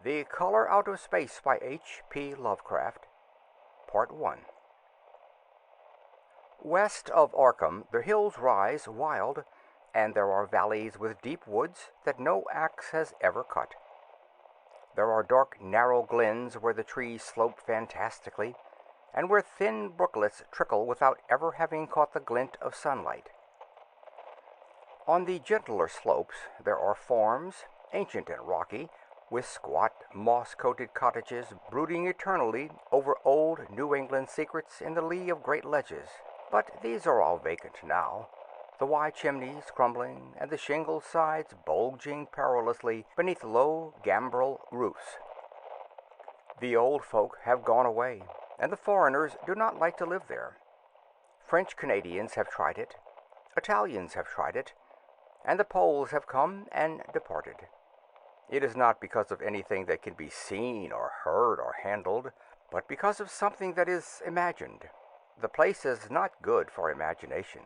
The Color Out of Space by H.P. Lovecraft, Part 1. West of Arkham the hills rise wild, and there are valleys with deep woods that no axe has ever cut. There are dark, narrow glens where the trees slope fantastically, and where thin brooklets trickle without ever having caught the glint of sunlight. On the gentler slopes there are farms, ancient and rocky, with squat, moss-coated cottages brooding eternally over old New England secrets in the lee of great ledges. But these are all vacant now, the wide chimneys crumbling, and the shingled sides bulging perilously beneath low gambrel roofs. The old folk have gone away, and the foreigners do not like to live there. French Canadians have tried it, Italians have tried it, and the Poles have come and departed. It is not because of anything that can be seen or heard or handled, but because of something that is imagined. The place is not good for imagination,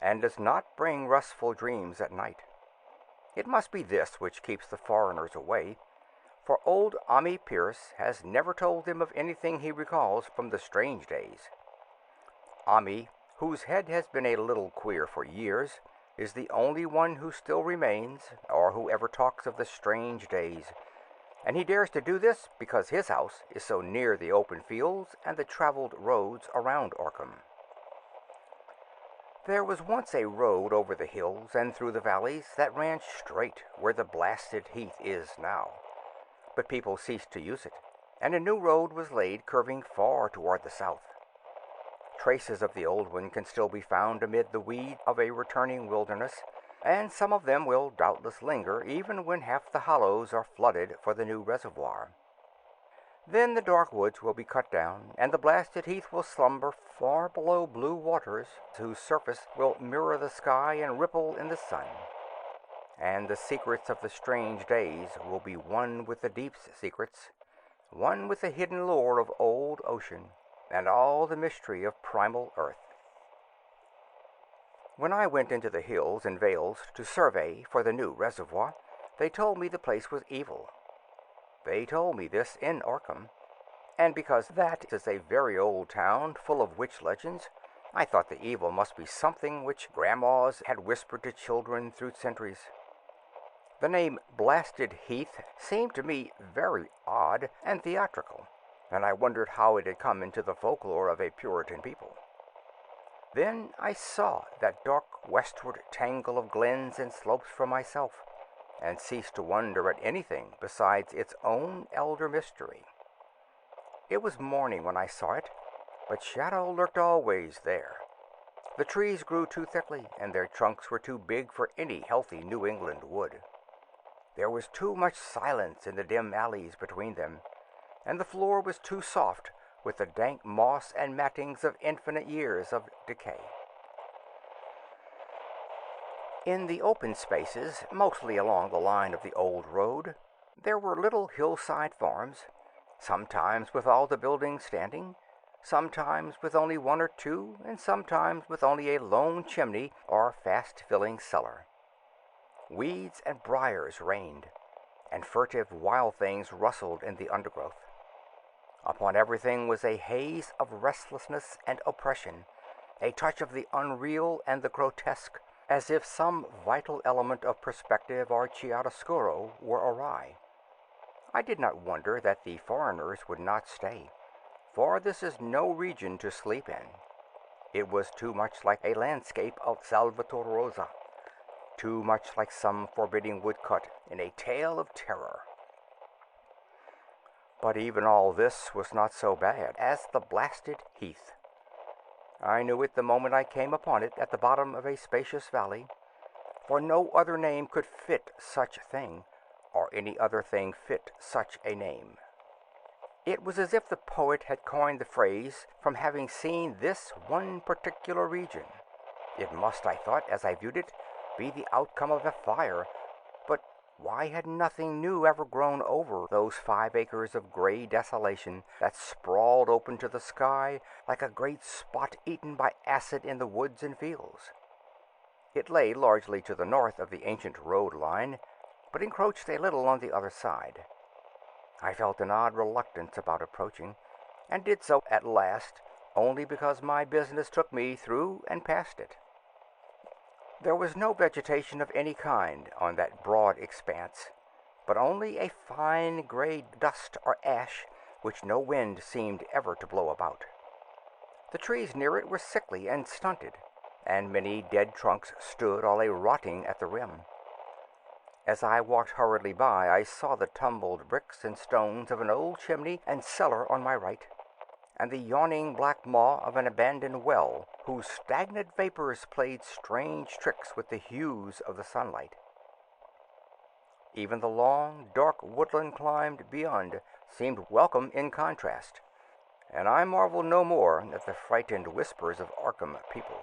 and does not bring restful dreams at night. It must be this which keeps the foreigners away, for old Ammi Pierce has never told them of anything he recalls from the strange days. Ammi, whose head has been a little queer for years, is the only one who still remains, or who ever talks of the strange days, and he dares to do this because his house is so near the open fields and the traveled roads around Arkham. There was once a road over the hills and through the valleys that ran straight where the blasted heath is now, but people ceased to use it, and a new road was laid curving far toward the south. Traces of the old one can still be found amid the weed of a returning wilderness, and some of them will doubtless linger even when half the hollows are flooded for the new reservoir. Then the dark woods will be cut down, and the blasted heath will slumber far below blue waters whose surface will mirror the sky and ripple in the sun. And the secrets of the strange days will be one with the deep's secrets, one with the hidden lore of old ocean, and all the mystery of primal earth. When I went into the hills and vales to survey for the new reservoir, they told me the place was evil. They told me this in Arkham, and because that is a very old town full of witch legends, I thought the evil must be something which grandmas had whispered to children through centuries. The name Blasted Heath seemed to me very odd and theatrical, and I wondered how it had come into the folklore of a Puritan people. Then I saw that dark westward tangle of glens and slopes for myself, and ceased to wonder at anything besides its own elder mystery. It was morning when I saw it, but shadow lurked always there. The trees grew too thickly, and their trunks were too big for any healthy New England wood. There was too much silence in the dim alleys between them, and the floor was too soft with the dank moss and mattings of infinite years of decay. In the open spaces, mostly along the line of the old road, there were little hillside farms, sometimes with all the buildings standing, sometimes with only one or two, and sometimes with only a lone chimney or fast-filling cellar. Weeds and briars reigned, and furtive wild things rustled in the undergrowth. Upon everything was a haze of restlessness and oppression, a touch of the unreal and the grotesque, as if some vital element of perspective or chiaroscuro were awry. I did not wonder that the foreigners would not stay, for this is no region to sleep in. It was too much like a landscape of Salvator Rosa, too much like some forbidding woodcut in a tale of terror. But even all this was not so bad as the blasted heath. I knew it the moment I came upon it at the bottom of a spacious valley, for no other name could fit such a thing, or any other thing fit such a name. It was as if the poet had coined the phrase from having seen this one particular region. It must, I thought, as I viewed it, be the outcome of a fire, but why had nothing new ever grown over those 5 acres of gray desolation that sprawled open to the sky like a great spot eaten by acid in the woods and fields? It lay largely to the north of the ancient road line, but encroached a little on the other side. I felt an odd reluctance about approaching, and did so at last, only because my business took me through and past it. There was no vegetation of any kind on that broad expanse, but only a fine gray dust or ash which no wind seemed ever to blow about. The trees near it were sickly and stunted, and many dead trunks stood or lay rotting at the rim. As I walked hurriedly by, I saw the tumbled bricks and stones of an old chimney and cellar on my right, and the yawning black maw of an abandoned well, whose stagnant vapors played strange tricks with the hues of the sunlight. Even the long, dark woodland climbed beyond seemed welcome in contrast, and I marveled no more at the frightened whispers of Arkham people.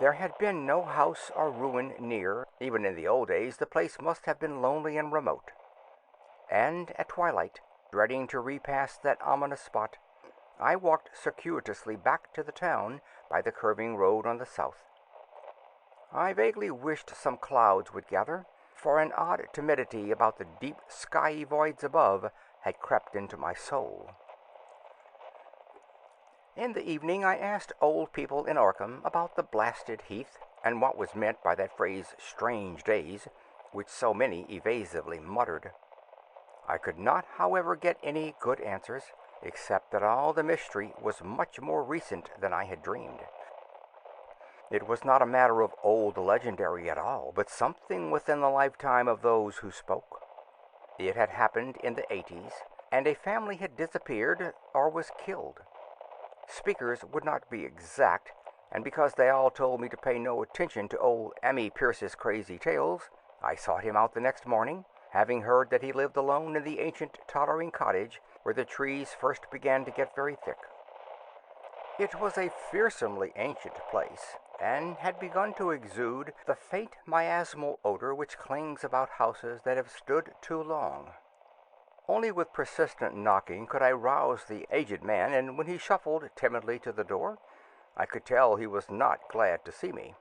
There had been no house or ruin near. Even in the old days the place must have been lonely and remote. And at twilight, dreading to repass that ominous spot, I walked circuitously back to the town by the curving road on the south. I vaguely wished some clouds would gather, for an odd timidity about the deep skyey voids above had crept into my soul. In the evening I asked old people in Arkham about the blasted heath, and what was meant by that phrase "strange days," which so many evasively muttered. I could not, however, get any good answers, except that all the mystery was much more recent than I had dreamed. It was not a matter of old legendary at all, but something within the lifetime of those who spoke. It had happened in the 80s, and a family had disappeared or was killed. Speakers would not be exact, and because they all told me to pay no attention to old Ammi Pierce's crazy tales, I sought him out the next morning, having heard that he lived alone in the ancient tottering cottage where the trees first began to get very thick. It was a fearsomely ancient place, and had begun to exude the faint miasmal odor which clings about houses that have stood too long. Only with persistent knocking could I rouse the aged man, and when he shuffled timidly to the door, I could tell he was not glad to see me.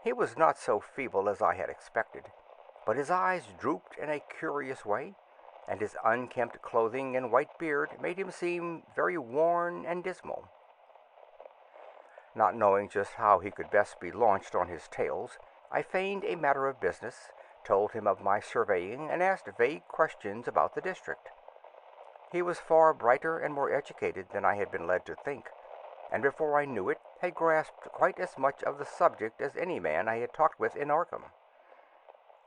He was not so feeble as I had expected, but his eyes drooped in a curious way, and his unkempt clothing and white beard made him seem very worn and dismal. Not knowing just how he could best be launched on his tales, I feigned a matter of business, told him of my surveying, and asked vague questions about the district. He was far brighter and more educated than I had been led to think, and before I knew it had grasped quite as much of the subject as any man I had talked with in Arkham.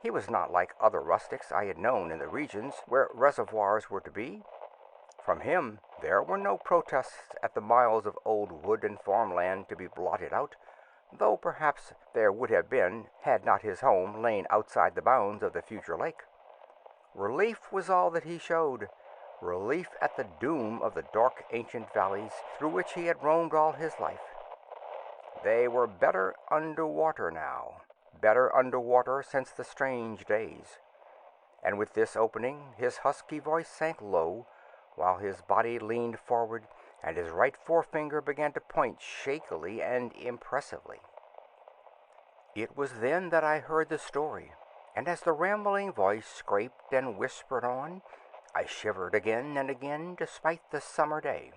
He was not like other rustics I had known in the regions where reservoirs were to be. From him there were no protests at the miles of old wood and farmland to be blotted out, though perhaps there would have been had not his home lain outside the bounds of the future lake. Relief was all that he showed, relief at the doom of the dark ancient valleys through which he had roamed all his life. They were better under water now, better under water since the strange days. And with this opening his husky voice sank low, while his body leaned forward, and his right forefinger began to point shakily and impressively. It was then that I heard the story, and as the rambling voice scraped and whispered on, I shivered again and again despite the summer day.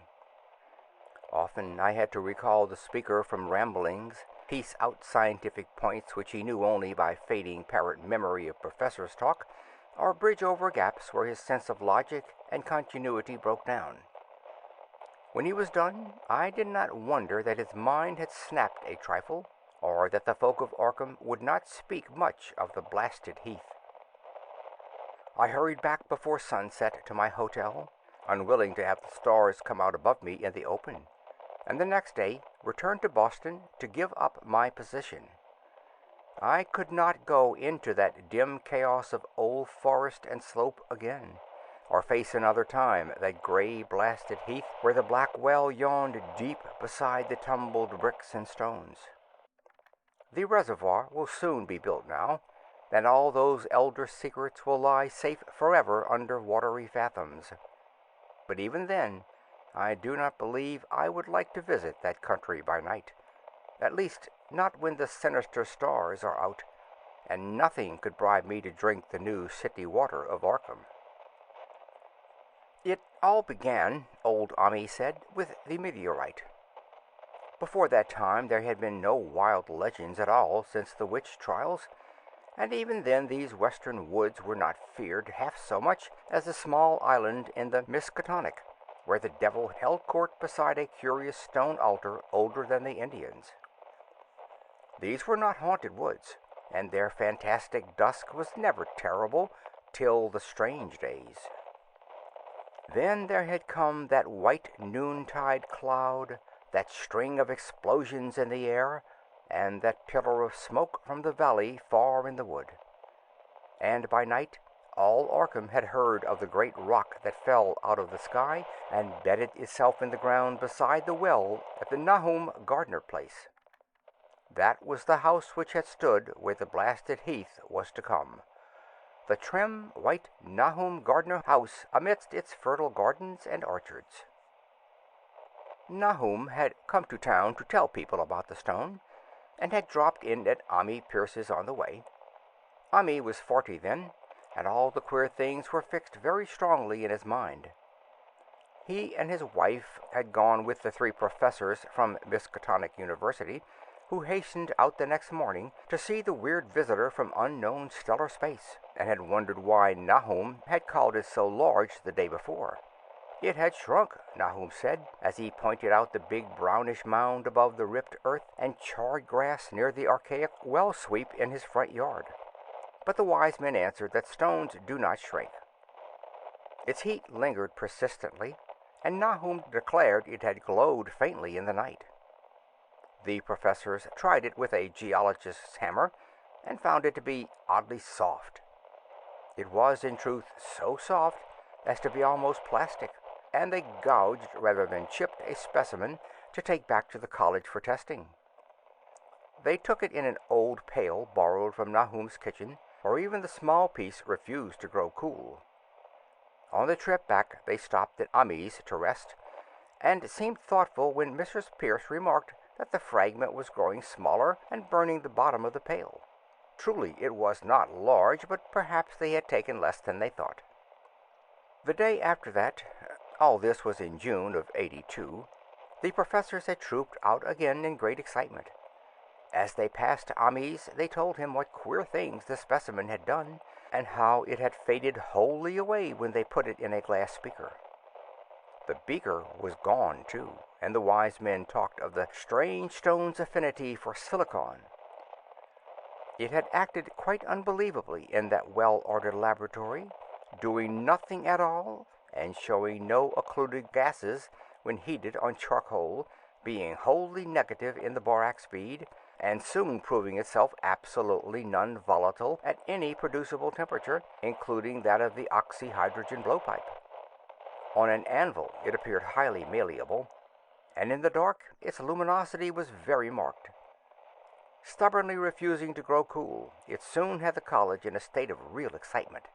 Often I had to recall the speaker from ramblings, piece out scientific points which he knew only by fading parrot memory of professors' talk, or bridge over gaps where his sense of logic and continuity broke down. When he was done, I did not wonder that his mind had snapped a trifle, or that the folk of Arkham would not speak much of the blasted heath. I hurried back before sunset to my hotel, unwilling to have the stars come out above me in the open, and the next day returned to Boston to give up my position. I could not go into that dim chaos of old forest and slope again, or face another time that gray blasted heath where the black well yawned deep beside the tumbled bricks and stones. The reservoir will soon be built now, and all those elder secrets will lie safe forever under watery fathoms. But even then, I do not believe I would like to visit that country by night, at least not when the sinister stars are out, and nothing could bribe me to drink the new city water of Arkham. It all began, old Ami said, with the meteorite. Before that time there had been no wild legends at all since the witch trials, and even then these western woods were not feared half so much as a small island in the Miskatonic, where the devil held court beside a curious stone altar older than the Indians. These were not haunted woods, and their fantastic dusk was never terrible till the strange days. Then there had come that white noontide cloud, that string of explosions in the air, and that pillar of smoke from the valley far in the wood. And by night all Arkham had heard of the great rock that fell out of the sky and bedded itself in the ground beside the well at the Nahum Gardner place. That was the house which had stood where the blasted heath was to come. The trim, white Nahum Gardner house amidst its fertile gardens and orchards. Nahum had come to town to tell people about the stone, and had dropped in at Ami Pierce's on the way. Ami was 40 then, and all the queer things were fixed very strongly in his mind. He and his wife had gone with the 3 professors from Miskatonic University, who hastened out the next morning to see the weird visitor from unknown stellar space, and had wondered why Nahum had called it so large the day before. It had shrunk, Nahum said, as he pointed out the big brownish mound above the ripped earth and charred grass near the archaic well sweep in his front yard. But the wise men answered that stones do not shrink. Its heat lingered persistently, and Nahum declared it had glowed faintly in the night. The professors tried it with a geologist's hammer, and found it to be oddly soft. It was, in truth, so soft as to be almost plastic, and they gouged rather than chipped a specimen to take back to the college for testing. They took it in an old pail borrowed from Nahum's kitchen, for even the small piece refused to grow cool. On the trip back they stopped at Ami's to rest, and seemed thoughtful when Mrs. Pierce remarked that the fragment was growing smaller and burning the bottom of the pail. Truly it was not large, but perhaps they had taken less than they thought. The day after that, all this was in June of '82, the professors had trooped out again in great excitement. As they passed Ami's, they told him what queer things the specimen had done, and how it had faded wholly away when they put it in a glass beaker. The beaker was gone, too, and the wise men talked of the strange stone's affinity for silicon. It had acted quite unbelievably in that well-ordered laboratory, doing nothing at all, and showing no occluded gases when heated on charcoal, being wholly negative in the borax bead, and soon proving itself absolutely non-volatile at any producible temperature, including that of the oxyhydrogen blowpipe. On an anvil it appeared highly malleable, and in the dark its luminosity was very marked. Stubbornly refusing to grow cool, it soon had the college in a state of real excitement.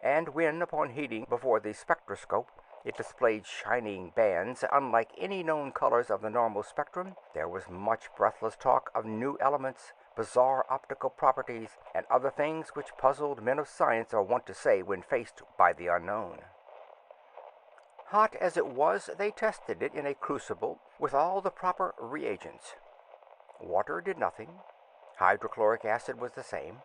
And when, upon heating before the spectroscope, it displayed shining bands unlike any known colors of the normal spectrum, there was much breathless talk of new elements, bizarre optical properties, and other things which puzzled men of science are wont to say when faced by the unknown. Hot as it was, they tested it in a crucible with all the proper reagents. Water did nothing. Hydrochloric acid was the same.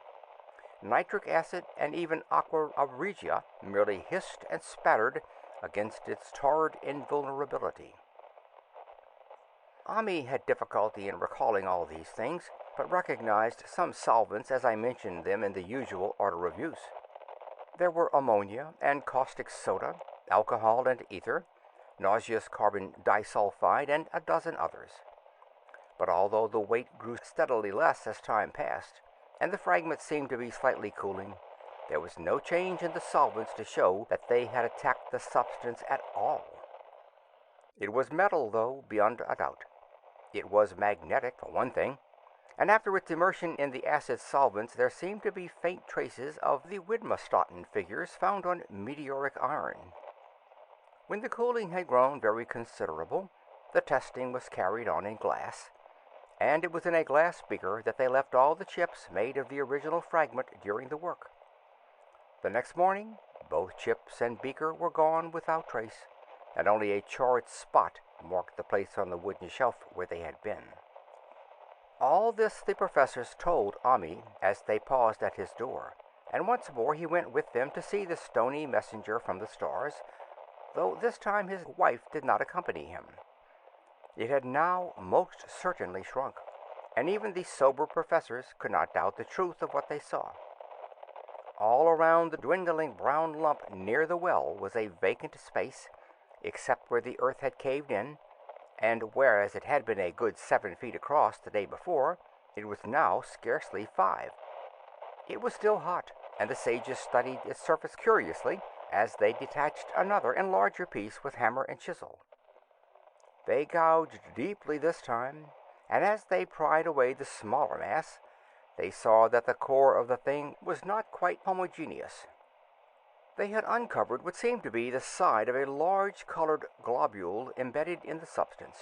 Nitric acid and even aqua regia merely hissed and spattered against its tarred invulnerability. Ami had difficulty in recalling all these things, but recognized some solvents as I mentioned them in the usual order of use. There were ammonia and caustic soda, alcohol and ether, nauseous carbon disulfide, and a dozen others. But although the weight grew steadily less as time passed, and the fragments seemed to be slightly cooling, there was no change in the solvents to show that they had attacked the substance at all. It was metal, though, beyond a doubt. It was magnetic, for one thing, and after its immersion in the acid solvents there seemed to be faint traces of the Widmerstatten figures found on meteoric iron. When the cooling had grown very considerable, the testing was carried on in glass, and it was in a glass beaker that they left all the chips made of the original fragment during the work. The next morning, Both chips and beaker were gone without trace, and only a charred spot marked the place on the wooden shelf where they had been. All this the professors told Ami as they paused at his door, and once more he went with them to see the stony messenger from the stars, though this time his wife did not accompany him. It had now most certainly shrunk, and even the sober professors could not doubt the truth of what they saw. All around the dwindling brown lump near the well was a vacant space, except where the earth had caved in, and whereas it had been a good 7 feet across the day before, it was now scarcely 5. It was still hot, and the sages studied its surface curiously as they detached another and larger piece with hammer and chisel. They gouged deeply this time, and as they pried away the smaller mass, they saw that the core of the thing was not quite homogeneous. They had uncovered what seemed to be the side of a large colored globule embedded in the substance.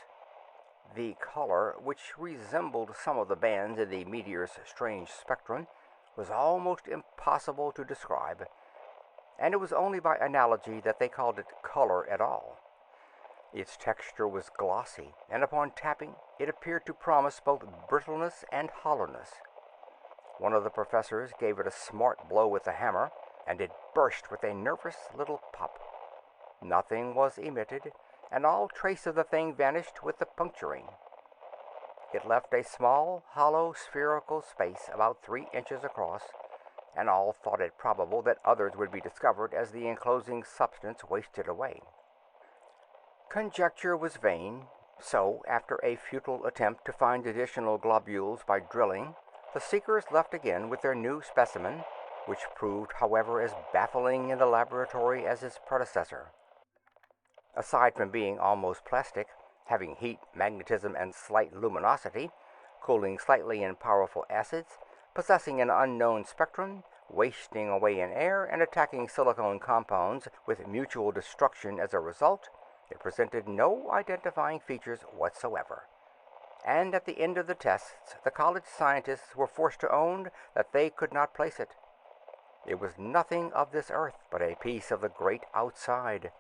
The color, which resembled some of the bands in the meteor's strange spectrum, was almost impossible to describe, and it was only by analogy that they called it color at all. Its texture was glossy, and upon tapping it appeared to promise both brittleness and hollowness. One of the professors gave it a smart blow with the hammer, and it burst with a nervous little pop. Nothing was emitted, and all trace of the thing vanished with the puncturing. It left a small, hollow, spherical space about 3 inches across, and all thought it probable that others would be discovered as the enclosing substance wasted away. Conjecture was vain, so after a futile attempt to find additional globules by drilling, the seekers left again with their new specimen, which proved, however, as baffling in the laboratory as its predecessor. Aside from being almost plastic, having heat, magnetism, and slight luminosity, cooling slightly in powerful acids, possessing an unknown spectrum, wasting away in air, and attacking silicone compounds with mutual destruction as a result, it presented no identifying features whatsoever. And at the end of the tests, the college scientists were forced to own that they could not place it. It was nothing of this earth, but a piece of the great outside,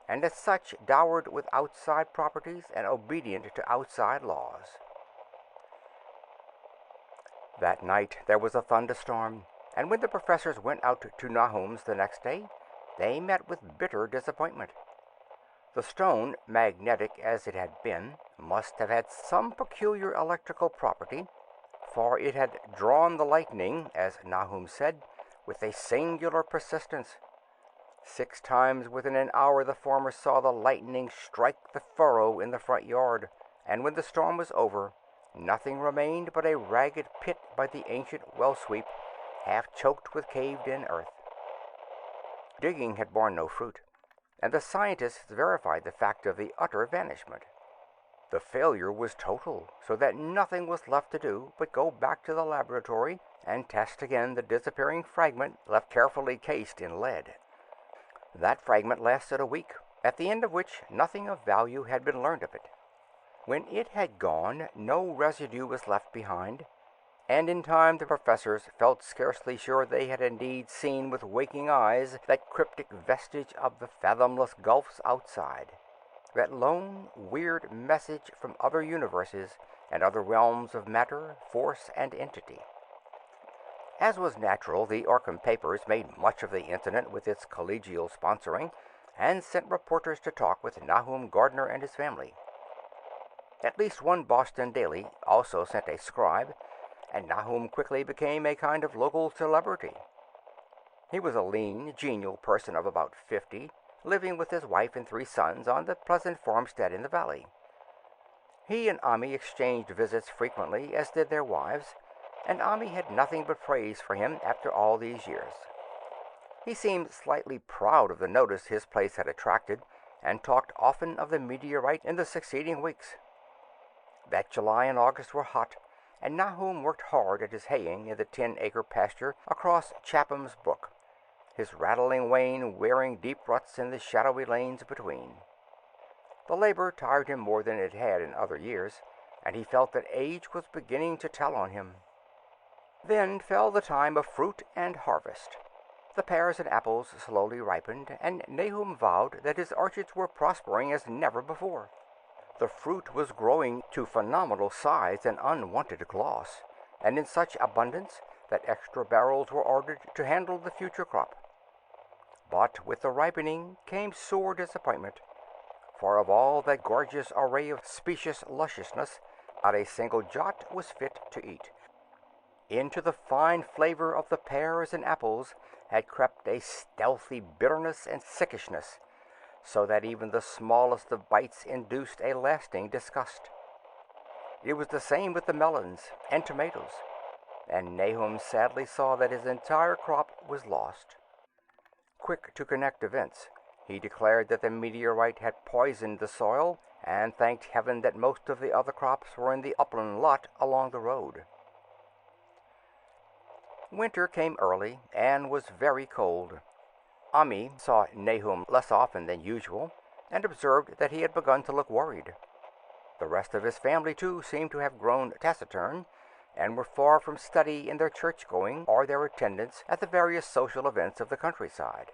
and as such dowered with outside properties and obedient to outside laws. That night there was a thunderstorm, and when the professors went out to Nahum's the next day, they met with bitter disappointment. The stone, magnetic as it had been, must have had some peculiar electrical property, for it had drawn the lightning, as Nahum said, with a singular persistence. 6 times within an hour the farmer saw the lightning strike the furrow in the front yard, and when the storm was over, nothing remained but a ragged pit by the ancient well-sweep, half choked with caved-in earth. Digging had borne no fruit, and the scientists verified the fact of the utter vanishment. The failure was total, so that nothing was left to do but go back to the laboratory and test again the disappearing fragment left carefully cased in lead. That fragment lasted a week, at the end of which nothing of value had been learned of it. When it had gone, no residue was left behind, and in time the professors felt scarcely sure they had indeed seen with waking eyes that cryptic vestige of the fathomless gulfs outside, that lone, weird message from other universes and other realms of matter, force, and entity. As was natural, the Orkham papers made much of the incident with its collegial sponsoring, and sent reporters to talk with Nahum Gardner and his family. At least one Boston daily also sent a scribe, and Nahum quickly became a kind of local celebrity. He was a lean, genial person of about 50, living with his wife and 3 sons on the pleasant farmstead in the valley. He and Ami exchanged visits frequently, as did their wives, and Ami had nothing but praise for him after all these years. He seemed slightly proud of the notice his place had attracted, and talked often of the meteorite in the succeeding weeks. That July and August were hot, and Nahum worked hard at his haying in the 10-acre pasture across Chapham's Brook, his rattling wain wearing deep ruts in the shadowy lanes between. The labor tired him more than it had in other years, and he felt that age was beginning to tell on him. Then fell the time of fruit and harvest. The pears and apples slowly ripened, and Nahum vowed that his orchards were prospering as never before. The fruit was growing to phenomenal size and unwonted gloss, and in such abundance that extra barrels were ordered to handle the future crop. But with the ripening came sore disappointment, for of all that gorgeous array of specious lusciousness, not a single jot was fit to eat. Into the fine flavor of the pears and apples had crept a stealthy bitterness and sickishness, so that even the smallest of bites induced a lasting disgust. It was the same with the melons and tomatoes, and Nahum sadly saw that his entire crop was lost. Quick to connect events, he declared that the meteorite had poisoned the soil, and thanked heaven that most of the other crops were in the upland lot along the road. Winter came early, and was very cold. Ami saw Nahum less often than usual, and observed that he had begun to look worried. The rest of his family, too, seemed to have grown taciturn, and were far from steady in their church-going or their attendance at the various social events of the countryside.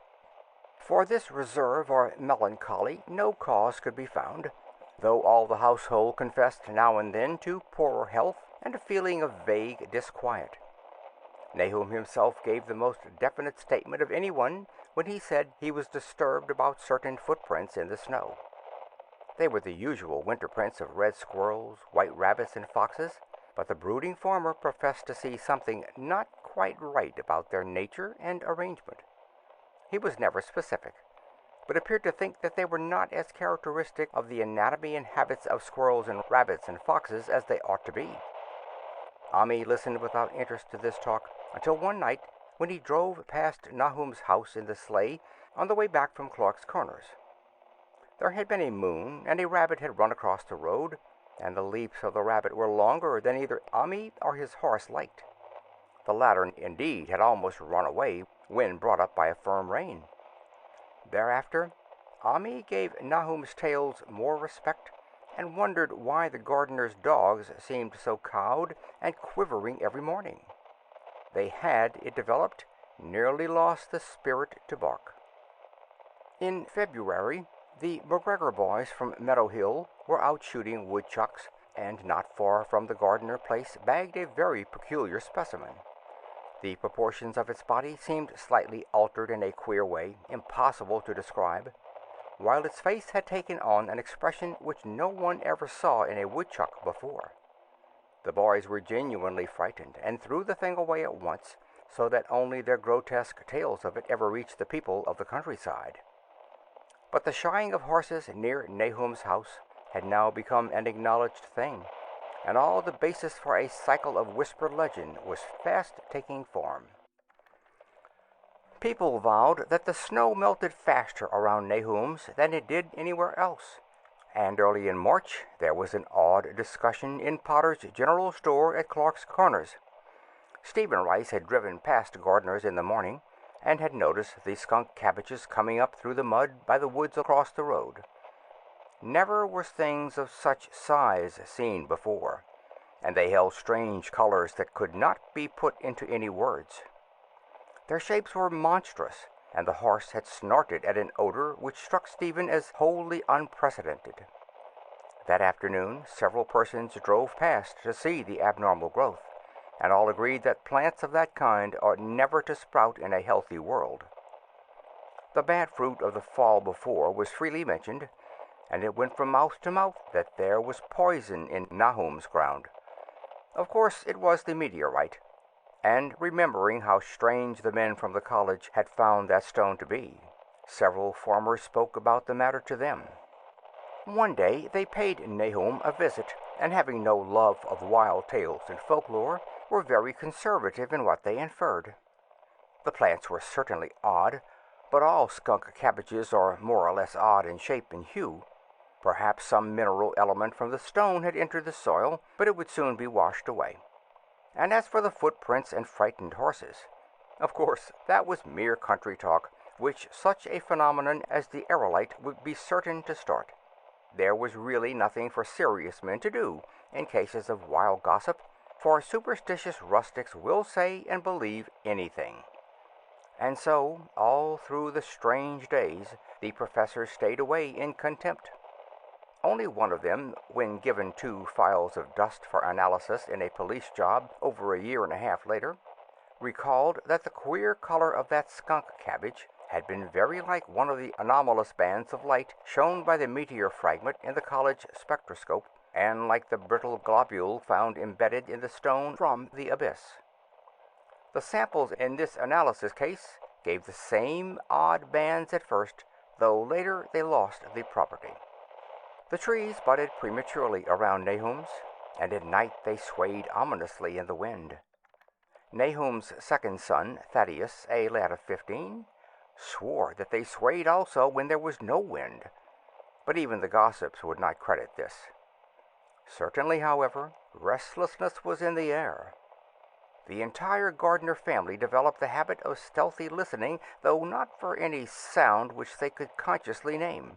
For this reserve or melancholy no cause could be found, though all the household confessed now and then to poorer health and a feeling of vague disquiet. Nahum himself gave the most definite statement of anyone when he said he was disturbed about certain footprints in the snow. They were the usual winter prints of red squirrels, white rabbits, and foxes, but the brooding farmer professed to see something not quite right about their nature and arrangement. He was never specific, but appeared to think that they were not as characteristic of the anatomy and habits of squirrels and rabbits and foxes as they ought to be. Ami listened without interest to this talk, until one night when he drove past Nahum's house in the sleigh on the way back from Clark's Corners. There had been a moon, and a rabbit had run across the road, and the leaps of the rabbit were longer than either Ami or his horse liked. The latter, indeed, had almost run away when brought up by a firm rein. Thereafter, Ami gave Nahum's tales more respect, and wondered why the gardener's dogs seemed so cowed and quivering every morning. They had, it developed, nearly lost the spirit to bark. In February, the McGregor boys from Meadow Hill were out shooting woodchucks, and not far from the Gardner place bagged a very peculiar specimen. The proportions of its body seemed slightly altered in a queer way, impossible to describe, while its face had taken on an expression which no one ever saw in a woodchuck before. The boys were genuinely frightened, and threw the thing away at once, so that only their grotesque tales of it ever reached the people of the countryside. But the shying of horses near Nahum's house had now become an acknowledged thing, and all the basis for a cycle of whispered legend was fast taking form. People vowed that the snow melted faster around Nahum's than it did anywhere else, and early in March there was an awed discussion in Potter's General Store at Clark's Corners. Stephen Rice had driven past Gardner's in the morning, and had noticed the skunk cabbages coming up through the mud by the woods across the road. Never were things of such size seen before, and they held strange colors that could not be put into any words. Their shapes were monstrous, and the horse had snorted at an odor which struck Stephen as wholly unprecedented. That afternoon several persons drove past to see the abnormal growth, and all agreed that plants of that kind ought never to sprout in a healthy world. The bad fruit of the fall before was freely mentioned, and it went from mouth to mouth that there was poison in Nahum's ground. Of course it was the meteorite, and remembering how strange the men from the college had found that stone to be, several farmers spoke about the matter to them. One day they paid Nahum a visit, and having no love of wild tales and folklore, were very conservative in what they inferred. The plants were certainly odd, but all skunk cabbages are more or less odd in shape and hue. Perhaps some mineral element from the stone had entered the soil, but it would soon be washed away. And as for the footprints and frightened horses, of course that was mere country talk, which such a phenomenon as the aerolite would be certain to start. There was really nothing for serious men to do in cases of wild gossip, for superstitious rustics will say and believe anything. And so, all through the strange days, the professors stayed away in contempt. Only one of them, when given 2 files of dust for analysis in a police job over a year and a half later, recalled that the queer color of that skunk cabbage had been very like one of the anomalous bands of light shown by the meteor fragment in the college spectroscope, and like the brittle globule found embedded in the stone from the abyss. The samples in this analysis case gave the same odd bands at first, though later they lost the property. The trees budded prematurely around Nahum's, and at night they swayed ominously in the wind. Nahum's second son, Thaddeus, a lad of 15, swore that they swayed also when there was no wind, but even the gossips would not credit this. Certainly, however, restlessness was in the air. The entire Gardner family developed the habit of stealthy listening, though not for any sound which they could consciously name.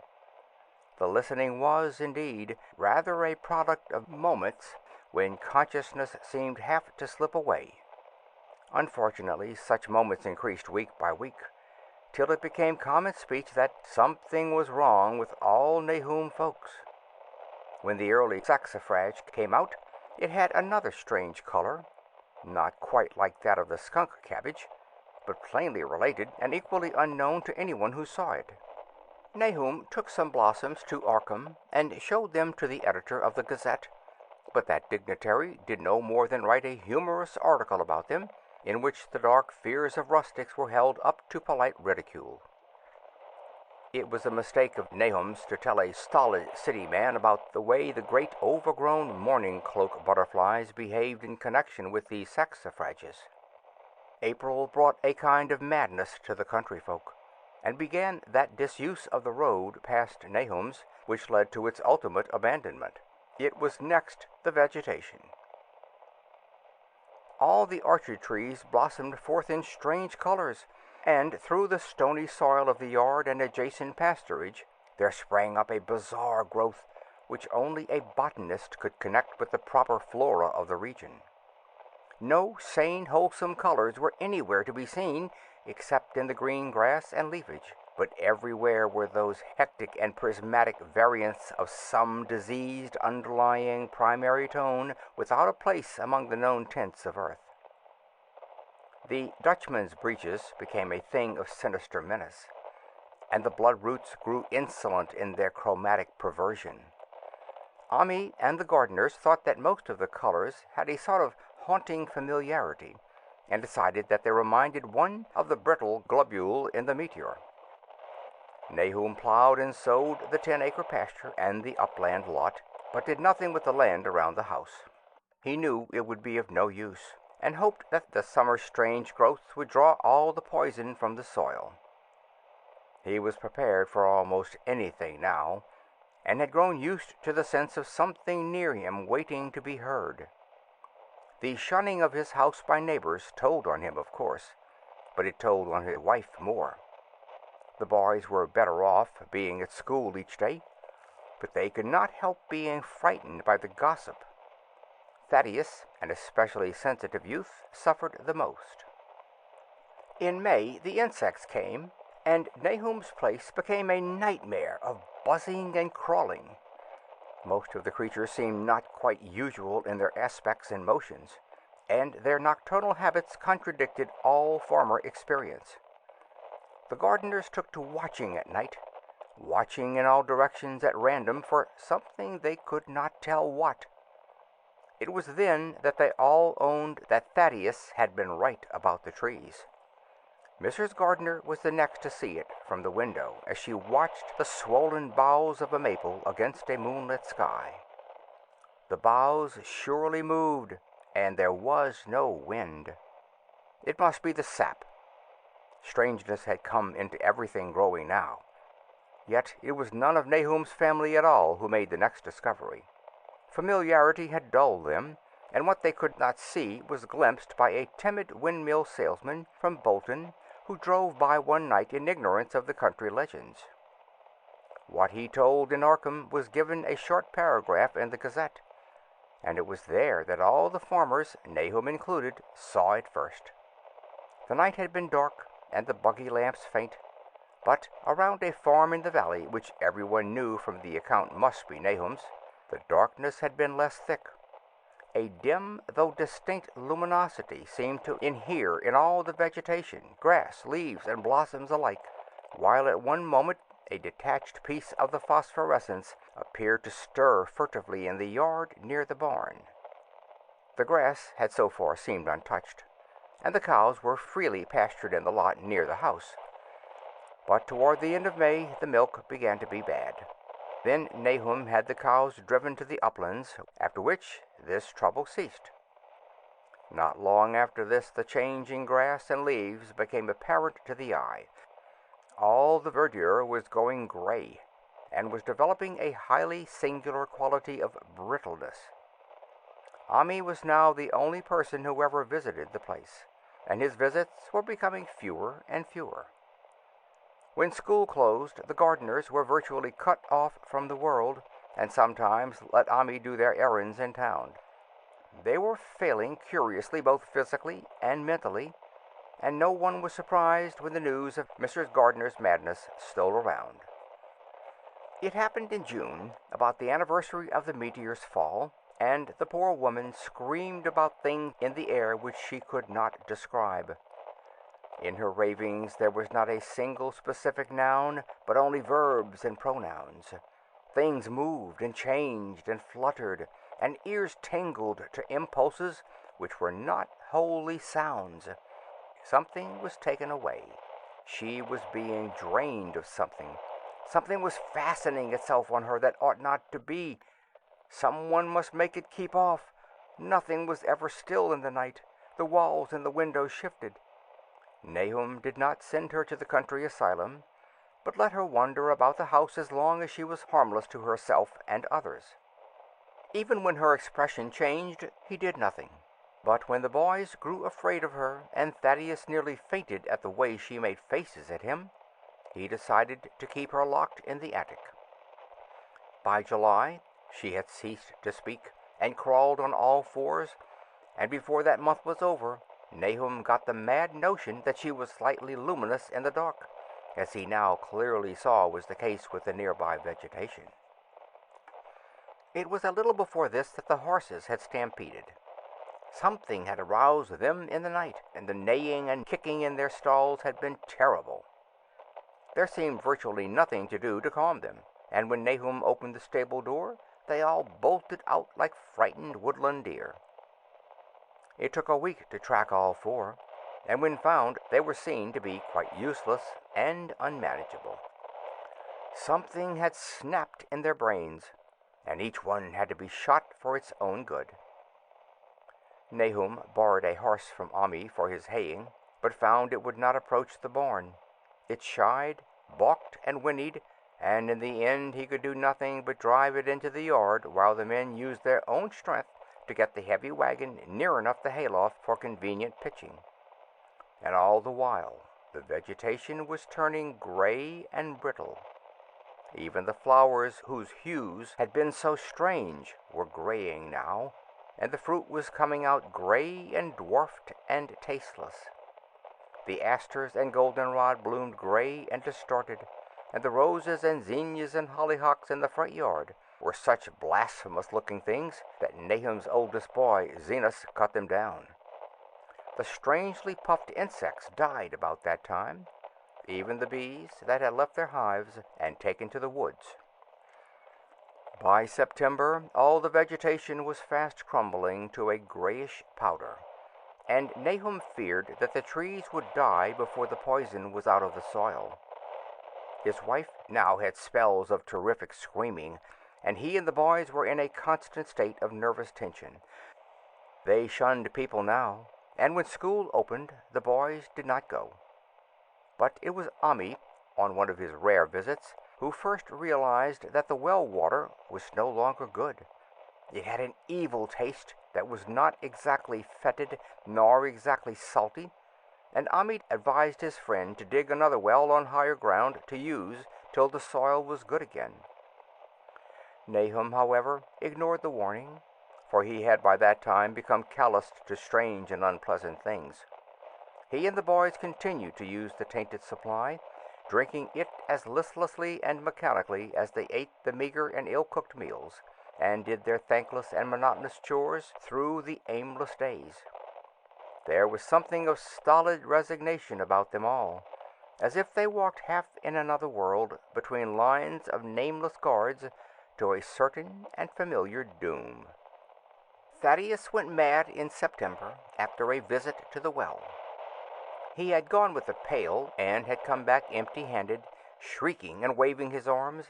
The listening was, indeed, rather a product of moments when consciousness seemed half to slip away. Unfortunately, such moments increased week by week, till it became common speech that something was wrong with all Nahum folks. When the early saxifrage came out, it had another strange color, not quite like that of the skunk cabbage, but plainly related and equally unknown to anyone who saw it. Nahum took some blossoms to Arkham and showed them to the editor of the Gazette, but that dignitary did no more than write a humorous article about them, in which the dark fears of rustics were held up to polite ridicule. It was a mistake of Nahum's to tell a stolid city man about the way the great overgrown mourning cloak butterflies behaved in connection with the saxifrages. April brought a kind of madness to the country folk, and began that disuse of the road past Nahum's which led to its ultimate abandonment. It was next the vegetation. All the orchard trees blossomed forth in strange colors, and through the stony soil of the yard and adjacent pasturage there sprang up a bizarre growth which only a botanist could connect with the proper flora of the region. No sane, wholesome colors were anywhere to be seen, except in the green grass and leafage, but everywhere were those hectic and prismatic variants of some diseased underlying primary tone without a place among the known tints of earth. The Dutchman's breeches became a thing of sinister menace, and the bloodroots grew insolent in their chromatic perversion. Ami and the gardeners thought that most of the colors had a sort of haunting familiarity, and decided that they reminded one of the brittle globule in the meteor. Nahum plowed and sowed the 10-acre pasture and the upland lot, but did nothing with the land around the house. He knew it would be of no use, and hoped that the summer's strange growths would draw all the poison from the soil. He was prepared for almost anything now, and had grown used to the sense of something near him waiting to be heard. The shunning of his house by neighbors told on him, of course, but it told on his wife more. The boys were better off, being at school each day, but they could not help being frightened by the gossip. Thaddeus, an especially sensitive youth, suffered the most. In May the insects came, and Nahum's place became a nightmare of buzzing and crawling. Most of the creatures seemed not quite usual in their aspects and motions, and their nocturnal habits contradicted all former experience. The gardeners took to watching at night, watching in all directions at random for something they could not tell what. It was then that they all owned that Thaddeus had been right about the trees. Mrs. Gardner was the next to see it from the window as she watched the swollen boughs of a maple against a moonlit sky. The boughs surely moved, and there was no wind. It must be the sap. Strangeness had come into everything growing now. Yet it was none of Nahum's family at all who made the next discovery. Familiarity had dulled them, and what they could not see was glimpsed by a timid windmill salesman from Bolton who drove by one night in ignorance of the country legends. What he told in Arkham was given a short paragraph in the Gazette, and it was there that all the farmers, Nahum included, saw it first. The night had been dark, and the buggy lamps faint. But around a farm in the valley, which everyone knew from the account must be Nahum's, the darkness had been less thick. A dim though distinct luminosity seemed to inhere in all the vegetation, grass, leaves, and blossoms alike, while at one moment a detached piece of the phosphorescence appeared to stir furtively in the yard near the barn. The grass had so far seemed untouched, and the cows were freely pastured in the lot near the house. But toward the end of May the milk began to be bad. Then Nahum had the cows driven to the uplands, after which this trouble ceased. Not long after this the change in grass and leaves became apparent to the eye. All the verdure was going gray, and was developing a highly singular quality of brittleness. Ami was now the only person who ever visited the place, and his visits were becoming fewer and fewer. When school closed, the gardeners were virtually cut off from the world, and sometimes let Ami do their errands in town. They were failing curiously both physically and mentally, and no one was surprised when the news of Mrs. Gardner's madness stole around. It happened in June, about the anniversary of the meteor's fall, and the poor woman screamed about things in the air which she could not describe. In her ravings there was not a single specific noun, but only verbs and pronouns. Things moved and changed and fluttered, and ears tingled to impulses which were not wholly sounds. Something was taken away. She was being drained of something. Something was fastening itself on her that ought not to be. Someone must make it keep off. Nothing was ever still in the night. The walls and the windows shifted. Nahum did not send her to the country asylum, but let her wander about the house as long as she was harmless to herself and others. Even when her expression changed, he did nothing. But when the boys grew afraid of her, and Thaddeus nearly fainted at the way she made faces at him, he decided to keep her locked in the attic. By July, she had ceased to speak, and crawled on all fours, and before that month was over, Nahum got the mad notion that she was slightly luminous in the dark, as he now clearly saw was the case with the nearby vegetation. It was a little before this that the horses had stampeded. Something had aroused them in the night, and the neighing and kicking in their stalls had been terrible. There seemed virtually nothing to do to calm them, and when Nahum opened the stable door, they all bolted out like frightened woodland deer. It took a week to track all four, and when found, they were seen to be quite useless and unmanageable. Something had snapped in their brains, and each one had to be shot for its own good. Nahum borrowed a horse from Ami for his haying, but found it would not approach the barn. It shied, balked, and whinnied, and in the end he could do nothing but drive it into the yard while the men used their own strength to get the heavy wagon near enough the hayloft for convenient pitching. And all the while, the vegetation was turning gray and brittle. Even the flowers whose hues had been so strange were graying now, and the fruit was coming out gray and dwarfed and tasteless. The asters and goldenrod bloomed gray and distorted, and the roses and zinnias and hollyhocks in the front yard were such blasphemous-looking things that Nahum's oldest boy, Zenos, cut them down. The strangely puffed insects died about that time, even the bees that had left their hives and taken to the woods. By September, all the vegetation was fast crumbling to a grayish powder, and Nahum feared that the trees would die before the poison was out of the soil. His wife now had spells of terrific screaming, and he and the boys were in a constant state of nervous tension. They shunned people now, and when school opened, the boys did not go. But it was Ami, on one of his rare visits, who first realized that the well water was no longer good. It had an evil taste that was not exactly fetid nor exactly salty, and Ami advised his friend to dig another well on higher ground to use till the soil was good again. Nahum, however, ignored the warning, for he had by that time become calloused to strange and unpleasant things. He and the boys continued to use the tainted supply, drinking it as listlessly and mechanically as they ate the meager and ill-cooked meals, and did their thankless and monotonous chores through the aimless days. There was something of stolid resignation about them all, as if they walked half in another world between lines of nameless guards to a certain and familiar doom. Thaddeus went mad in September after a visit to the well. He had gone with a pail and had come back empty-handed, shrieking and waving his arms,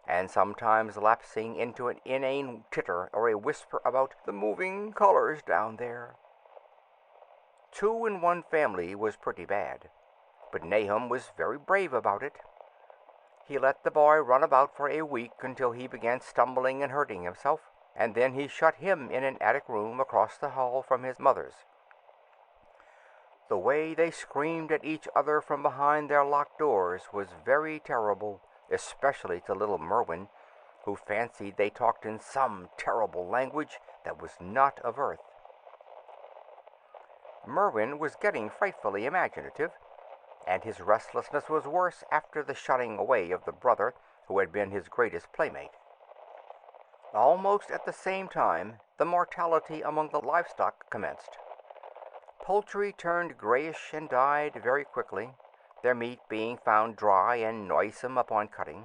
and sometimes lapsing into an inane titter or a whisper about the moving colors down there. 2 in one family was pretty bad, but Nahum was very brave about it. He let the boy run about for a week until he began stumbling and hurting himself, and then he shut him in an attic room across the hall from his mother's. The way they screamed at each other from behind their locked doors was very terrible, especially to little Merwin, who fancied they talked in some terrible language that was not of earth. Merwin was getting frightfully imaginative, and his restlessness was worse after the shutting away of the brother who had been his greatest playmate. Almost at the same time, the mortality among the livestock commenced. Poultry turned grayish and died very quickly, their meat being found dry and noisome upon cutting.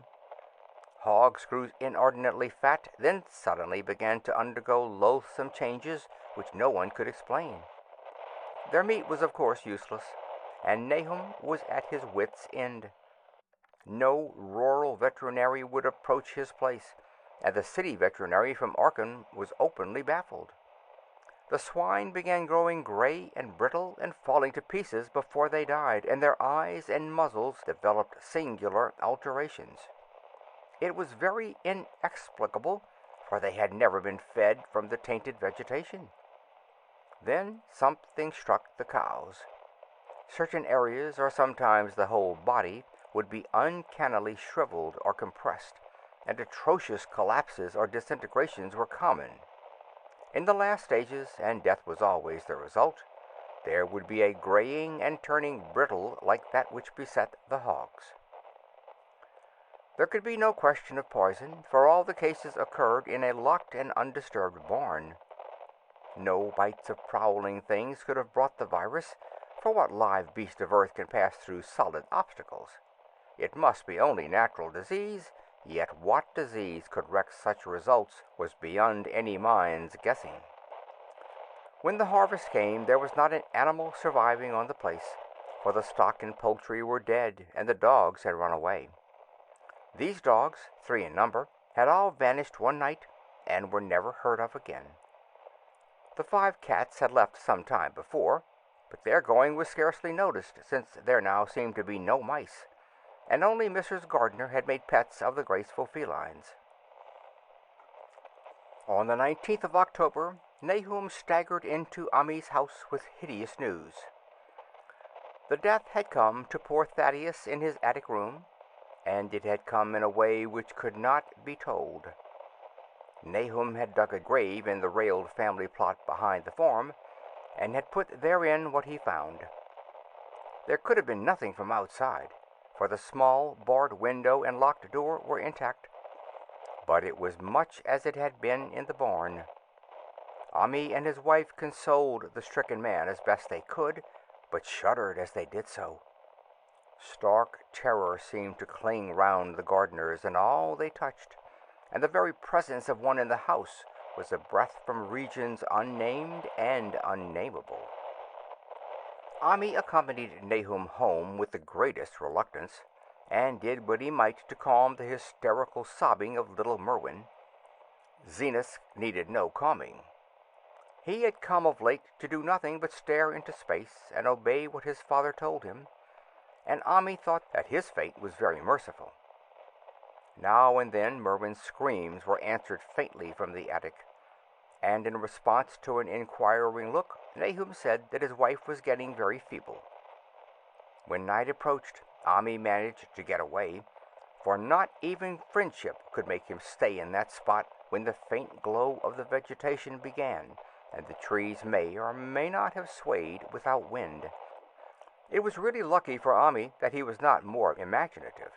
Hogs grew inordinately fat, then suddenly began to undergo loathsome changes which no one could explain. Their meat was of course useless, and Nahum was at his wits' end. No rural veterinary would approach his place, and the city veterinary from Arkham was openly baffled. The swine began growing gray and brittle and falling to pieces before they died, and their eyes and muzzles developed singular alterations. It was very inexplicable, for they had never been fed from the tainted vegetation. Then something struck the cows. Certain areas, or sometimes the whole body, would be uncannily shriveled or compressed, and atrocious collapses or disintegrations were common. In the last stages, and death was always the result, there would be a graying and turning brittle like that which beset the hogs. There could be no question of poison, for all the cases occurred in a locked and undisturbed barn. No bites of prowling things could have brought the virus, for what live beast of earth can pass through solid obstacles? It must be only natural disease, yet what disease could wreak such results was beyond any mind's guessing. When the harvest came, there was not an animal surviving on the place, for the stock and poultry were dead, and the dogs had run away. These dogs, 3 in number, had all vanished one night, and were never heard of again. The 5 cats had left some time before, but their going was scarcely noticed, since there now seemed to be no mice, and only Mrs. Gardner had made pets of the graceful felines. On the 19th of October, Nahum staggered into Ami's house with hideous news. The death had come to poor Thaddeus in his attic room, and it had come in a way which could not be told. Nahum had dug a grave in the railed family plot behind the farm, and had put therein what he found. There could have been nothing from outside, for the small barred window and locked door were intact, but it was much as it had been in the barn. Ami and his wife consoled the stricken man as best they could, but shuddered as they did so. Stark terror seemed to cling round the Gardners and all they touched, and the very presence of one in the house was a breath from regions unnamed and unnameable. Ami accompanied Nahum home with the greatest reluctance, and did what he might to calm the hysterical sobbing of little Merwin. Zenas needed no calming. He had come of late to do nothing but stare into space and obey what his father told him, and Ami thought that his fate was very merciful. Now and then Merwin's screams were answered faintly from the attic, and in response to an inquiring look, Nahum said that his wife was getting very feeble. When night approached, Ami managed to get away, for not even friendship could make him stay in that spot when the faint glow of the vegetation began, and the trees may or may not have swayed without wind. It was really lucky for Ami that he was not more imaginative.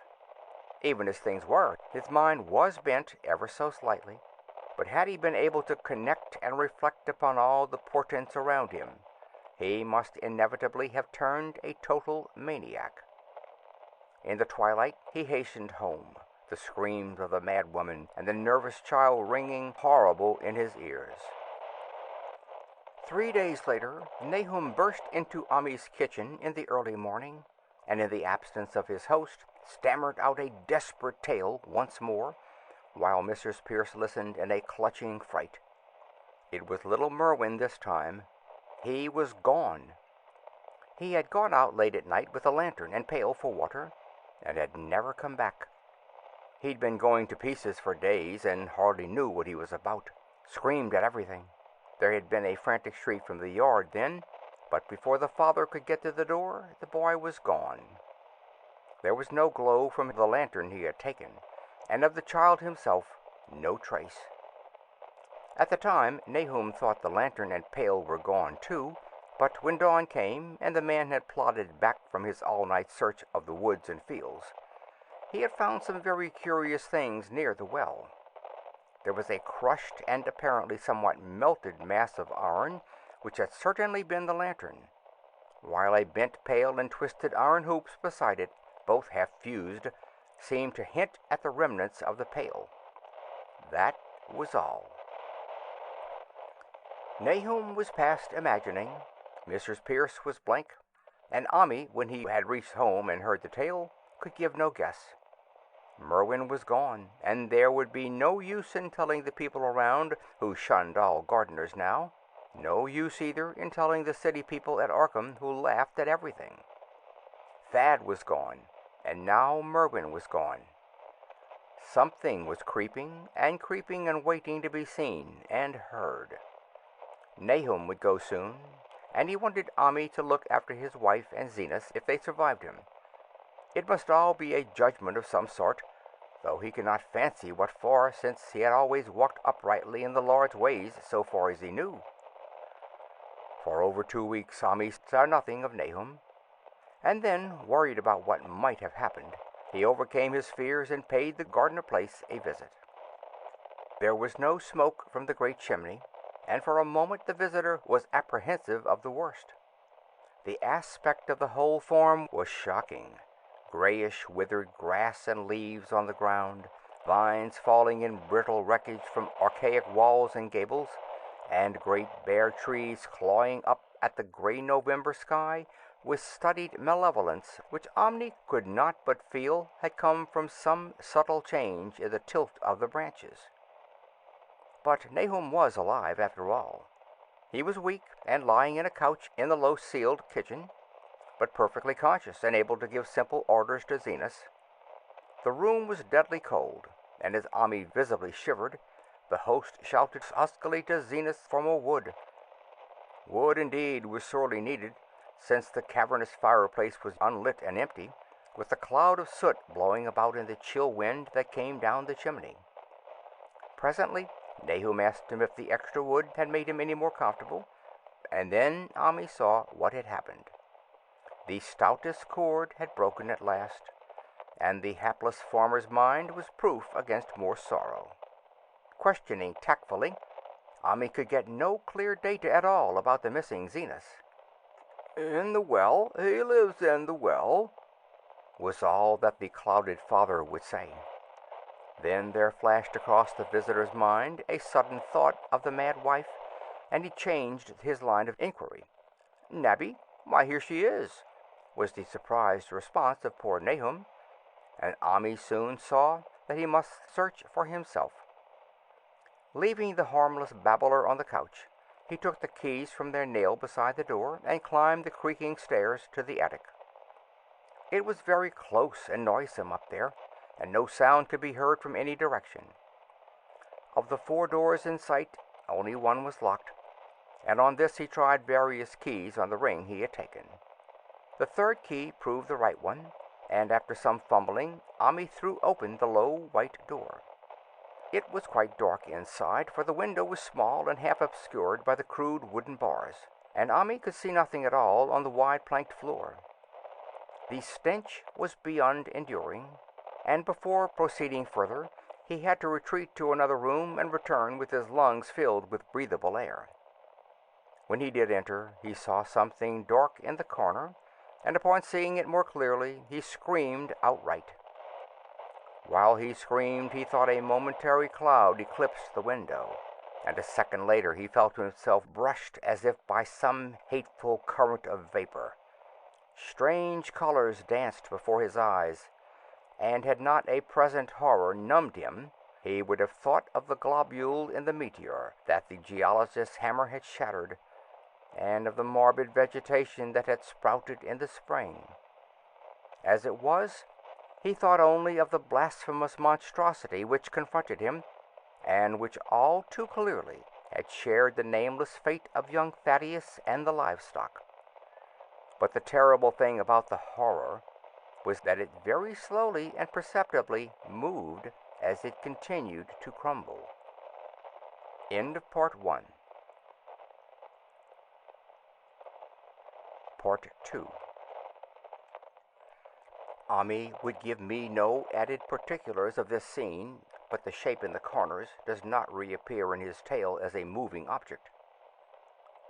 Even as things were, his mind was bent ever so slightly, but had he been able to connect and reflect upon all the portents around him, he must inevitably have turned a total maniac. In the twilight he hastened home, the screams of the mad woman and the nervous child ringing horrible in his ears. 3 days later, Nahum burst into Ami's kitchen in the early morning, and in the absence of his host, stammered out a desperate tale once more, while Mrs. Pierce listened in a clutching fright. It was little Merwin this time. He was gone. He had gone out late at night with a lantern and pail for water, and had never come back. He'd been going to pieces for days, and hardly knew what he was about. Screamed at everything. There had been a frantic shriek from the yard then, but before the father could get to the door, the boy was gone. There was no glow from the lantern he had taken, and of the child himself no trace. At the time, Nahum thought the lantern and pail were gone too, but when dawn came, and the man had plodded back from his all-night search of the woods and fields, he had found some very curious things near the well. There was a crushed and apparently somewhat melted mass of iron, which had certainly been the lantern, while a bent pail and twisted iron hoops beside it, both half fused, seemed to hint at the remnants of the pail. That was all. Nahum was past imagining. Mrs. Pierce was blank, and Ami, when he had reached home and heard the tale, could give no guess. Merwin was gone, and there would be no use in telling the people around, who shunned all gardeners now. No use either in telling the city people at Arkham, who laughed at everything. Thad was gone, and now Merwin was gone. Something was creeping and waiting to be seen and heard. Nahum would go soon, and he wanted Ami to look after his wife and Zenas if they survived him. It must all be a judgment of some sort, though he could not fancy what for, since he had always walked uprightly in the Lord's ways so far as he knew. For over 2 weeks Ami saw nothing of Nahum, and then, worried about what might have happened, he overcame his fears and paid the Gardner place a visit. There was no smoke from the great chimney, and for a moment the visitor was apprehensive of the worst. The aspect of the whole farm was shocking. Grayish, withered grass and leaves on the ground, vines falling in brittle wreckage from archaic walls and gables, and great bare trees clawing up at the gray November sky with studied malevolence which Omni could not but feel had come from some subtle change in the tilt of the branches. But Nahum was alive after all. He was weak and lying in a couch in the low-ceiled kitchen, but perfectly conscious and able to give simple orders to Zenas. The room was deadly cold, and as Ami visibly shivered, the host shouted huskily to Zenas for more wood. Wood, indeed, was sorely needed, since the cavernous fireplace was unlit and empty, with a cloud of soot blowing about in the chill wind that came down the chimney. Presently, Nahum asked him if the extra wood had made him any more comfortable, and then Ami saw what had happened. The stoutest cord had broken at last, and the hapless farmer's mind was proof against more sorrow. Questioning tactfully, Ami could get no clear data at all about the missing Zenas. "In the well, he lives in the well," was all that the clouded father would say. Then there flashed across the visitor's mind a sudden thought of the mad wife, and he changed his line of inquiry. "Nabby, why, here she is," was the surprised response of poor Nahum, and Ami soon saw that he must search for himself. Leaving the harmless babbler on the couch, he took the keys from their nail beside the door and climbed the creaking stairs to the attic. It was very close and noisome up there, and no sound could be heard from any direction. Of the 4 doors in sight, only one was locked, and on this he tried various keys on the ring he had taken. The 3rd key proved the right one, and after some fumbling, Ami threw open the low white door. It was quite dark inside, for the window was small and half obscured by the crude wooden bars, and Ami could see nothing at all on the wide planked floor. The stench was beyond enduring, and before proceeding further, he had to retreat to another room and return with his lungs filled with breathable air. When he did enter, he saw something dark in the corner, and upon seeing it more clearly, he screamed outright. While he screamed, he thought a momentary cloud eclipsed the window, and a second later he felt himself brushed as if by some hateful current of vapor. Strange colors danced before his eyes, and had not a present horror numbed him, he would have thought of the globule in the meteor that the geologist's hammer had shattered, and of the morbid vegetation that had sprouted in the spring. As it was, he thought only of the blasphemous monstrosity which confronted him, and which all too clearly had shared the nameless fate of young Thaddeus and the livestock. But the terrible thing about the horror was that it very slowly and perceptibly moved as it continued to crumble. End of Part 1. Part 2. Ami would give me no added particulars of this scene, but the shape in the corners does not reappear in his tale as a moving object.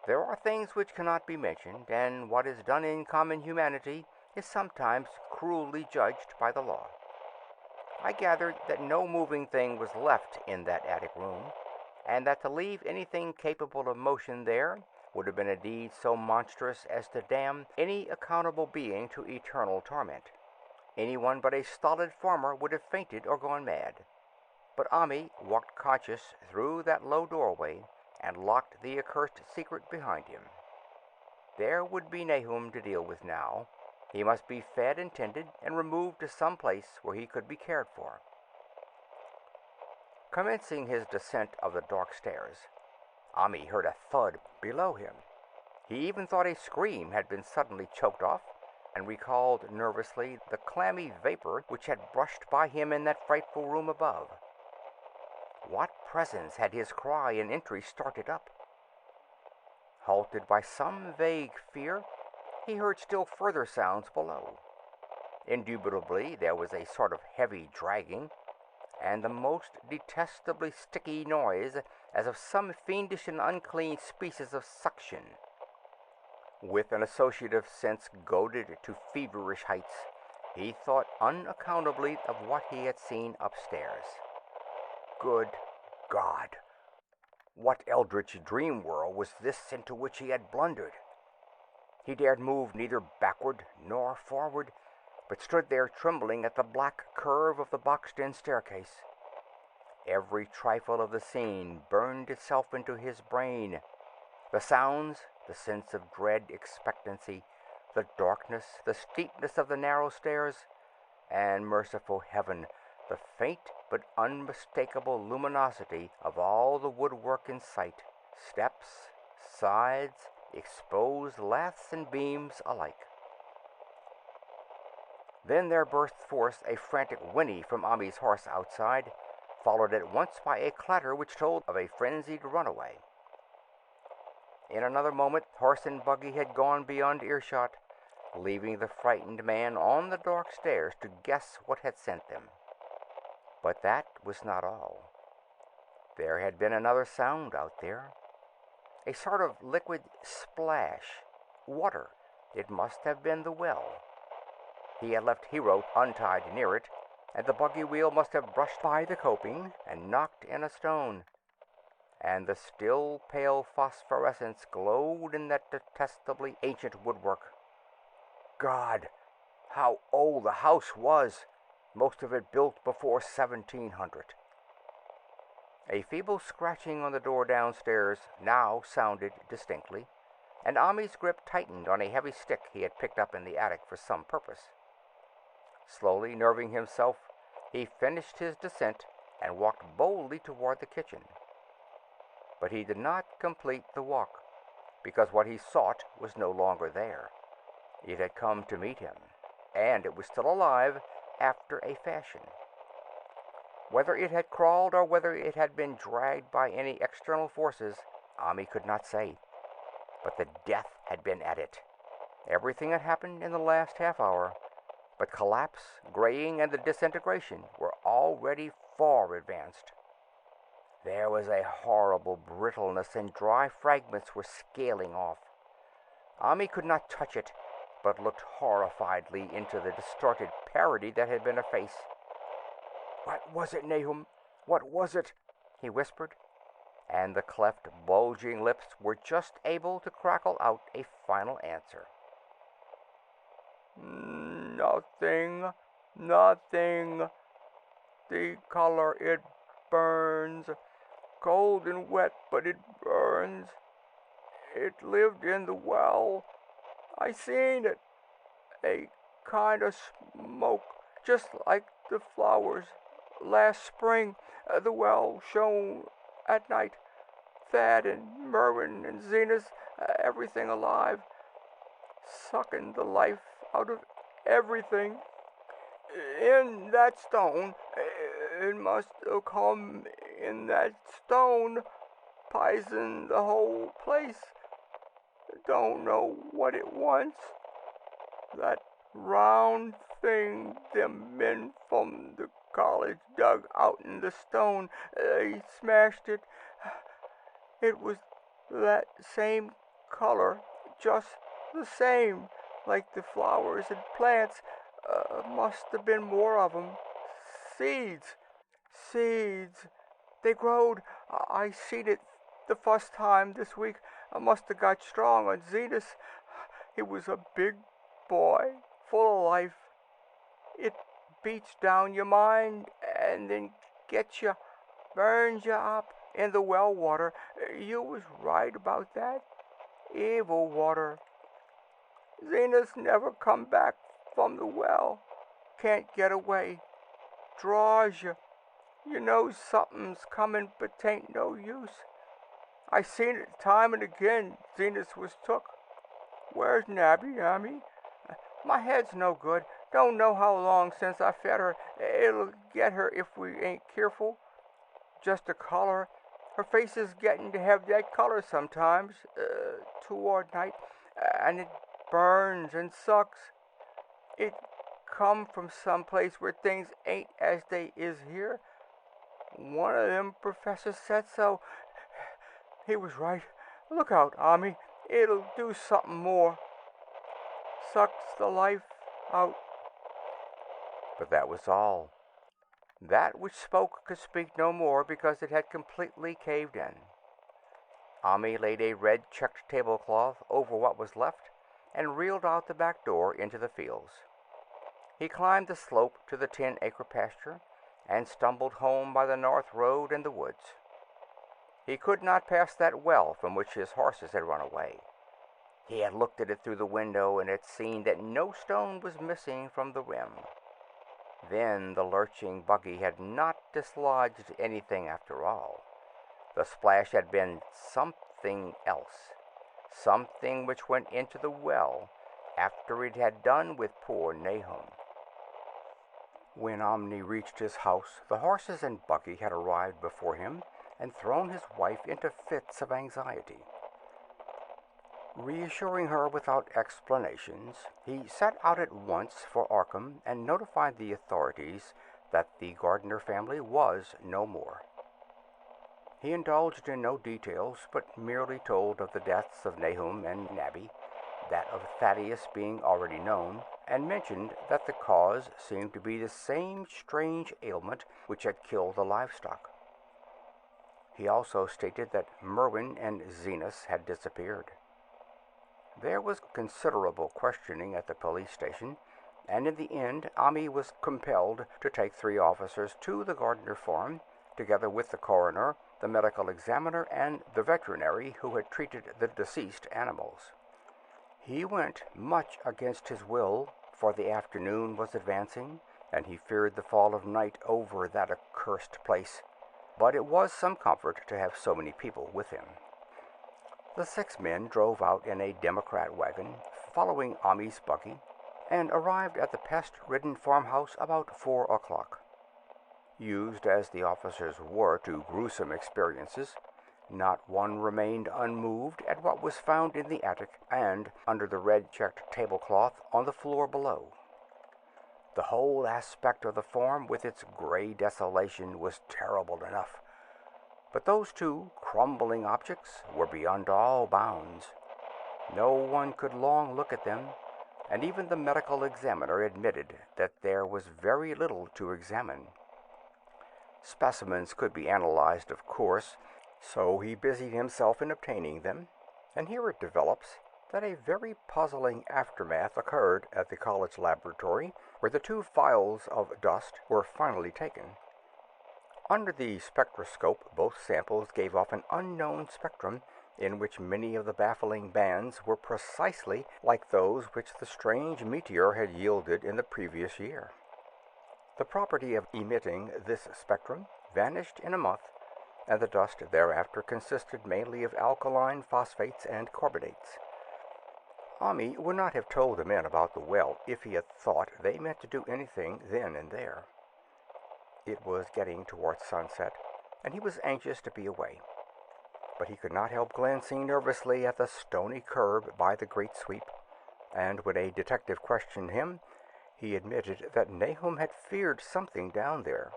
There are things which cannot be mentioned, and what is done in common humanity is sometimes cruelly judged by the law. I gathered that no moving thing was left in that attic room, and that to leave anything capable of motion there would have been a deed so monstrous as to damn any accountable being to eternal torment. Anyone but a stolid farmer would have fainted or gone mad. But Ami walked conscious through that low doorway and locked the accursed secret behind him. There would be Nahum to deal with now. He must be fed and tended and removed to some place where he could be cared for. Commencing his descent of the dark stairs, Ami heard a thud below him. He even thought a scream had been suddenly choked off, and recalled nervously the clammy vapor which had brushed by him in that frightful room above. What presence had his cry and entry started up? Halted by some vague fear, he heard still further sounds below. Indubitably there was a sort of heavy dragging, and the most detestably sticky noise, as of some fiendish and unclean species of suction. With an associative sense goaded to feverish heights, he thought unaccountably of what he had seen upstairs. Good God! What eldritch dream world was this into which he had blundered? He dared move neither backward nor forward, but stood there trembling at the black curve of the boxed-in staircase. Every trifle of the scene burned itself into his brain. The sounds, the sense of dread expectancy, the darkness, the steepness of the narrow stairs, and, merciful heaven, the faint but unmistakable luminosity of all the woodwork in sight, steps, sides, exposed laths and beams alike. Then there burst forth a frantic whinny from Ami's horse outside, followed at once by a clatter which told of a frenzied runaway. In another moment, horse and buggy had gone beyond earshot, leaving the frightened man on the dark stairs to guess what had sent them. But that was not all. There had been another sound out there, a sort of liquid splash. Water. It must have been the well. He had left Hero untied near it, and the buggy wheel must have brushed by the coping and knocked in a stone. And the still pale phosphorescence glowed in that detestably ancient woodwork. God, how old the house was! Most of it built before 1700. A feeble scratching on the door downstairs now sounded distinctly, and Ami's grip tightened on a heavy stick he had picked up in the attic for some purpose. Slowly nerving himself, he finished his descent and walked boldly toward the kitchen. But he did not complete the walk, because what he sought was no longer there. It had come to meet him, and it was still alive after a fashion. Whether it had crawled or whether it had been dragged by any external forces, Ami could not say. But the death had been at it. Everything had happened in the last half hour, but collapse, graying, and the disintegration were already far advanced. There was a horrible brittleness, and dry fragments were scaling off. Ami could not touch it, but looked horrifiedly into the distorted parody that had been a face. "What was it, Nahum? What was it?" he whispered, and the cleft, bulging lips were just able to crackle out a final answer. "Nothing, nothing. The color, it burns. Cold and wet, but it burns. It lived in the well. I seen it. A kind of smoke, just like the flowers. Last spring, the well shone at night. Thad and Merwin and Zenas, everything alive, sucking the life out of everything. In that stone, it must have come in that stone, poisoned the whole place. Don't know what it wants. That round thing them men from the college dug out in the stone, they smashed it. It was that same color, just the same, like the flowers and plants. Must have been more of 'em. Seeds. Seeds. They growed. I seen it the first time this week. I must have got strong on Zenas. He was a big boy, full of life. It beats down your mind and then gets you, burns you up in the well water. You was right about that. Evil water. Zenas never come back from the well. Can't get away. Draws you. You know something's coming, but 'tain't no use. I seen it time and again. Zenas was took. Where's Nabby, Ami? My head's no good. Don't know how long since I fed her. It'll get her if we ain't careful. Just a color. Her face is getting to have that color sometimes, toward night, and it burns and sucks. It come from some place where things ain't as they is here. One of them professors said so. He was right. Look out, Ami. It'll do something more. Sucks the life out." But that was all. That which spoke could speak no more because it had completely caved in. Ami laid a red checked tablecloth over what was left and reeled out the back door into the fields. He climbed the slope to the 10-acre pasture and stumbled home by the north road and the woods. He could not pass that well from which his horses had run away. He had looked at it through the window and had seen that no stone was missing from the rim. Then the lurching buggy had not dislodged anything after all. The splash had been something else, something which went into the well after it had done with poor Nahum. When Omni reached his house, the horses and buggy had arrived before him and thrown his wife into fits of anxiety. Reassuring her without explanations, he set out at once for Arkham and notified the authorities that the Gardner family was no more. He indulged in no details, but merely told of the deaths of Nahum and Nabby, that of Thaddeus being already known, and mentioned that the cause seemed to be the same strange ailment which had killed the livestock. He also stated that Merwin and Zenas had disappeared. There was considerable questioning at the police station, and in the end Ami was compelled to take 3 officers to the Gardner farm, together with the coroner, the medical examiner, and the veterinary who had treated the deceased animals. He went much against his will, for the afternoon was advancing, and he feared the fall of night over that accursed place, but it was some comfort to have so many people with him. The 6 men drove out in a Democrat wagon, following Ami's buggy, and arrived at the pest-ridden farmhouse about 4 o'clock. Used as the officers were to gruesome experiences, not one remained unmoved at what was found in the attic and under the red-checked tablecloth on the floor below. The whole aspect of the form, with its gray desolation, was terrible enough. But those two crumbling objects were beyond all bounds. No one could long look at them, and even the medical examiner admitted that there was very little to examine. Specimens could be analyzed, of course, so he busied himself in obtaining them, and here it develops that a very puzzling aftermath occurred at the college laboratory, where the two phials of dust were finally taken. Under the spectroscope, both samples gave off an unknown spectrum, in which many of the baffling bands were precisely like those which the strange meteor had yielded in the previous year. The property of emitting this spectrum vanished in a month, and the dust thereafter consisted mainly of alkaline phosphates and carbonates. Ami would not have told the men about the well if he had thought they meant to do anything then and there. It was getting towards sunset, and he was anxious to be away. But he could not help glancing nervously at the stony curb by the great sweep, and when a detective questioned him, he admitted that Nahum had feared something down there,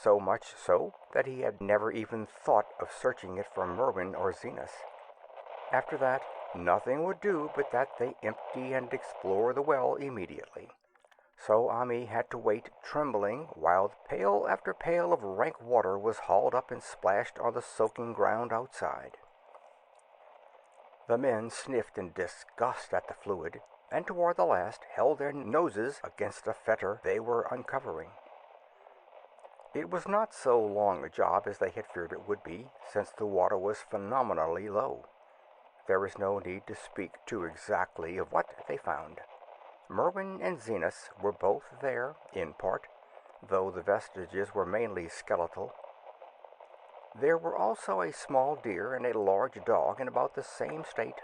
so much so that he had never even thought of searching it for Merwin or Zenas. After that, nothing would do but that they empty and explore the well immediately. So Ami had to wait, trembling, while pail after pail of rank water was hauled up and splashed on the soaking ground outside. The men sniffed in disgust at the fluid, and toward the last held their noses against the fetor they were uncovering. It was not so long a job as they had feared it would be, since the water was phenomenally low. There is no need to speak too exactly of what they found. Merwin and Zenas were both there, in part, though the vestiges were mainly skeletal. There were also a small deer and a large dog in about the same state,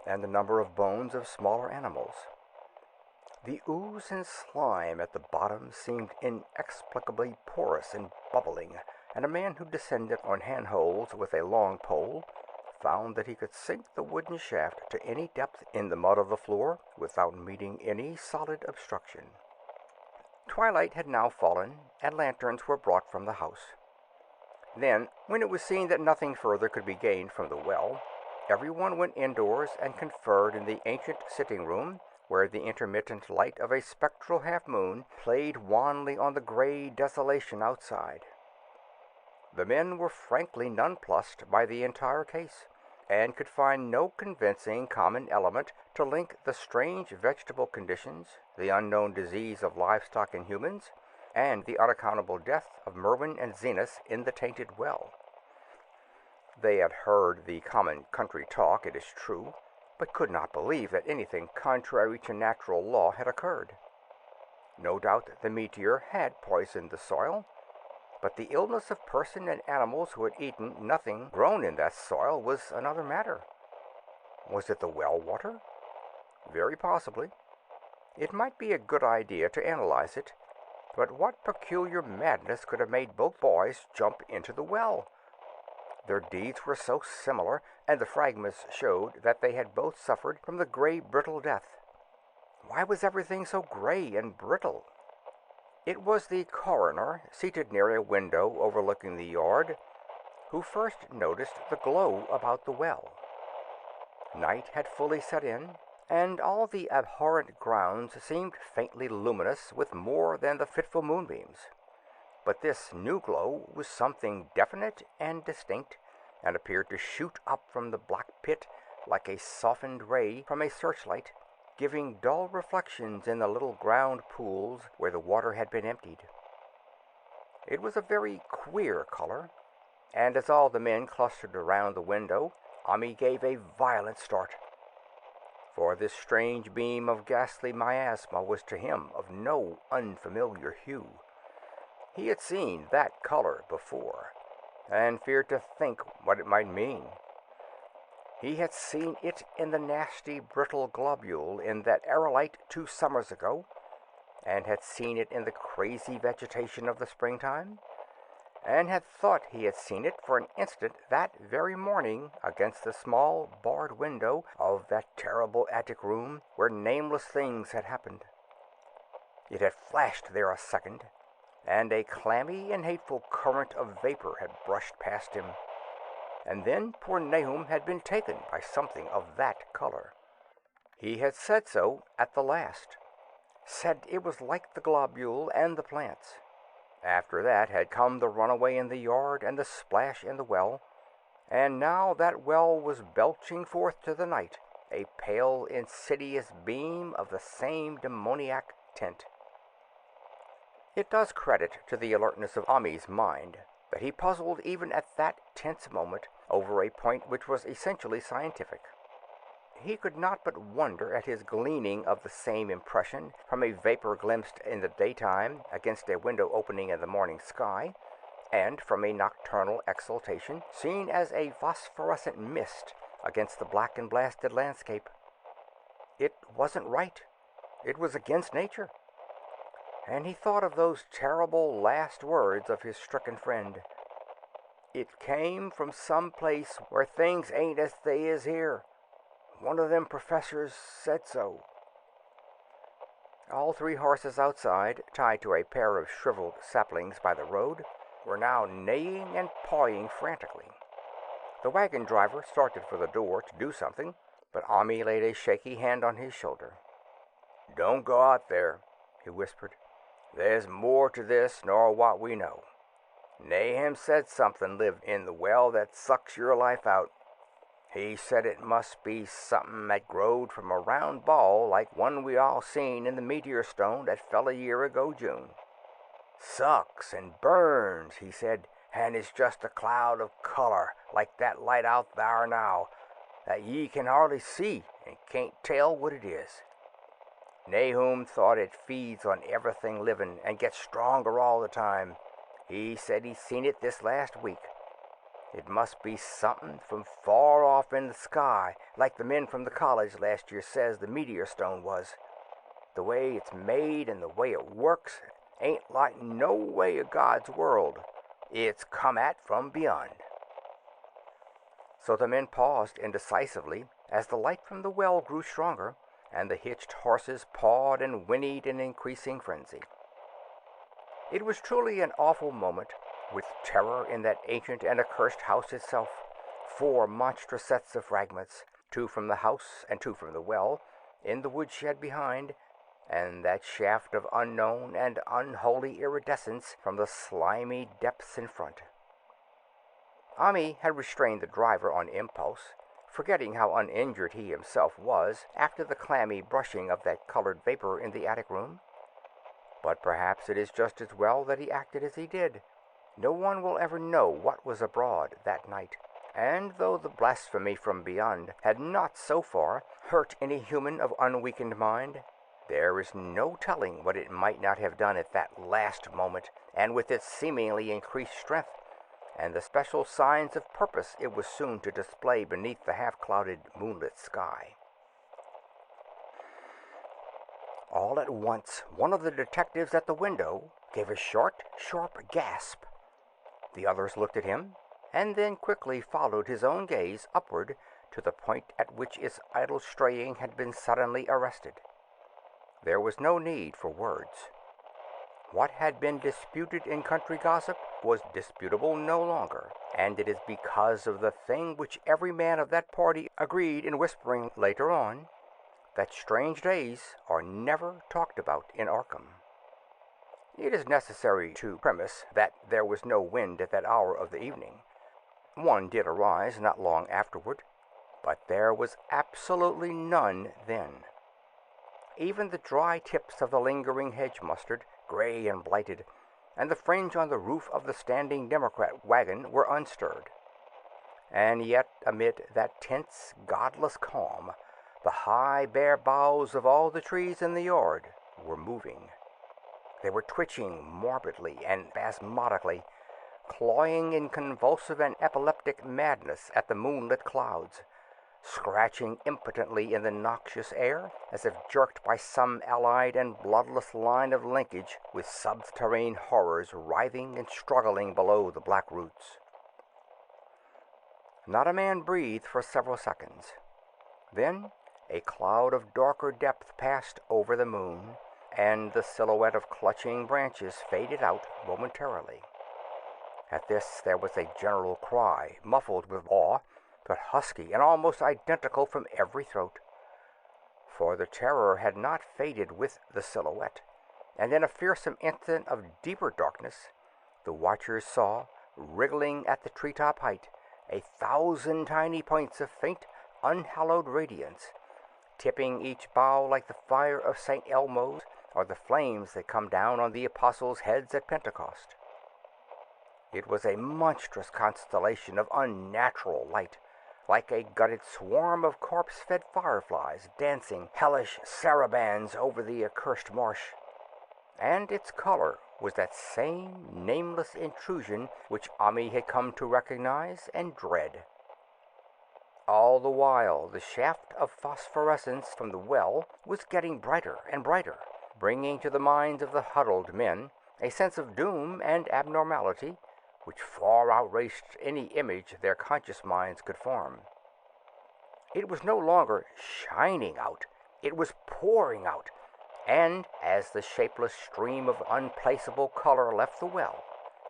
and a number of bones of smaller animals. The ooze and slime at the bottom seemed inexplicably porous and bubbling, and a man who descended on handholds with a long pole found that he could sink the wooden shaft to any depth in the mud of the floor without meeting any solid obstruction. Twilight had now fallen, and lanterns were brought from the house. Then, when it was seen that nothing further could be gained from the well, everyone went indoors and conferred in the ancient sitting-room, where the intermittent light of a spectral half-moon played wanly on the gray desolation outside. The men were frankly nonplussed by the entire case, and could find no convincing common element to link the strange vegetable conditions, the unknown disease of livestock and humans, and the unaccountable death of Merwin and Zenas in the tainted well. They had heard the common country talk, it is true, but could not believe that anything contrary to natural law had occurred. No doubt the meteor had poisoned the soil, but the illness of person and animals who had eaten nothing grown in that soil was another matter. Was it the well water? Very possibly. It might be a good idea to analyze it, but what peculiar madness could have made both boys jump into the well? Their deeds were so similar, and the fragments showed that they had both suffered from the gray, brittle death. Why was everything so gray and brittle? It was the coroner, seated near a window overlooking the yard, who first noticed the glow about the well. Night had fully set in, and all the abhorrent grounds seemed faintly luminous with more than the fitful moonbeams. But this new glow was something definite and distinct, and appeared to shoot up from the black pit like a softened ray from a searchlight, giving dull reflections in the little ground pools where the water had been emptied. It was a very queer color, and as all the men clustered around the window, Ami gave a violent start. For this strange beam of ghastly miasma was to him of no unfamiliar hue. He had seen that color before, and feared to think what it might mean. He had seen it in the nasty brittle globule in that aerolite 2 summers ago, and had seen it in the crazy vegetation of the springtime, and had thought he had seen it for an instant that very morning against the small barred window of that terrible attic room where nameless things had happened. It had flashed there a second, and a clammy and hateful current of vapor had brushed past him, and then poor Nahum had been taken by something of that color. He had said so at the last, said it was like the globule and the plants. After that had come the runaway in the yard and the splash in the well, and now that well was belching forth to the night a pale, insidious beam of the same demoniac tint. It does credit to the alertness of Ami's mind that he puzzled even at that tense moment over a point which was essentially scientific. He could not but wonder at his gleaning of the same impression from a vapor glimpsed in the daytime against a window opening in the morning sky, and from a nocturnal exhalation seen as a phosphorescent mist against the black and blasted landscape. It wasn't right. It was against nature. And he thought of those terrible last words of his stricken friend. It came from some place where things ain't as they is here. One of them professors said so. All three horses outside, tied to a pair of shriveled saplings by the road, were now neighing and pawing frantically. The wagon driver started for the door to do something, but Ami laid a shaky hand on his shoulder. "Don't go out there," he whispered. "There's more to this nor what we know. Nahum said something lived in the well that sucks your life out. He said it must be something that growed from a round ball like one we all seen in the meteor stone that fell a year ago June. Sucks and burns, he said, and it's just a cloud of color like that light out thar now, that ye can hardly see and can't tell what it is. Nahum thought it feeds on everything living and gets stronger all the time. He said he seen it this last week. It must be something from far off in the sky, like the men from the college last year says the meteor stone was. The way it's made and the way it works ain't like no way of God's world. It's come at from beyond." So the men paused indecisively as the light from the well grew stronger, and the hitched horses pawed and whinnied in increasing frenzy. It was truly an awful moment, with terror in that ancient and accursed house itself. 4 monstrous sets of fragments, 2 from the house and 2 from the well, in the woodshed behind, and that shaft of unknown and unholy iridescence from the slimy depths in front. Ami had restrained the driver on impulse, forgetting how uninjured he himself was after the clammy brushing of that colored vapor in the attic room. But perhaps it is just as well that he acted as he did. No one will ever know what was abroad that night, and though the blasphemy from beyond had not so far hurt any human of unweakened mind, there is no telling what it might not have done at that last moment, and with its seemingly increased strength, and the special signs of purpose it was soon to display beneath the half-clouded, moonlit sky. All at once, one of the detectives at the window gave a short, sharp gasp. The others looked at him, and then quickly followed his own gaze upward to the point at which its idle straying had been suddenly arrested. There was no need for words. What had been disputed in country gossip was disputable no longer, and it is because of the thing which every man of that party agreed in whispering later on, that strange days are never talked about in Arkham. It is necessary to premise that there was no wind at that hour of the evening. One did arise not long afterward, but there was absolutely none then. Even the dry tips of the lingering hedge mustard, gray and blighted, and the fringe on the roof of the standing Democrat wagon were unstirred. And yet, amid that tense, godless calm, the high, bare boughs of all the trees in the yard were moving. They were twitching morbidly and spasmodically, clawing in convulsive and epileptic madness at the moonlit clouds, scratching impotently in the noxious air as if jerked by some allied and bloodless line of linkage with subterranean horrors writhing and struggling below the black roots. Not a man breathed for several seconds. Then a cloud of darker depth passed over the moon, and the silhouette of clutching branches faded out momentarily. At this there was a general cry, muffled with awe, but husky and almost identical from every throat. For the terror had not faded with the silhouette, and in a fearsome instant of deeper darkness, the watchers saw, wriggling at the treetop height, 1,000 tiny points of faint, unhallowed radiance, tipping each bough like the fire of St. Elmo's or the flames that come down on the apostles' heads at Pentecost. It was a monstrous constellation of unnatural light, like a gutted swarm of corpse-fed fireflies dancing hellish sarabands over the accursed marsh. And its color was that same nameless intrusion which Ami had come to recognize and dread. All the while, the shaft of phosphorescence from the well was getting brighter and brighter, bringing to the minds of the huddled men a sense of doom and abnormality which far outraged any image their conscious minds could form. It was no longer shining out, it was pouring out, and as the shapeless stream of unplaceable color left the well,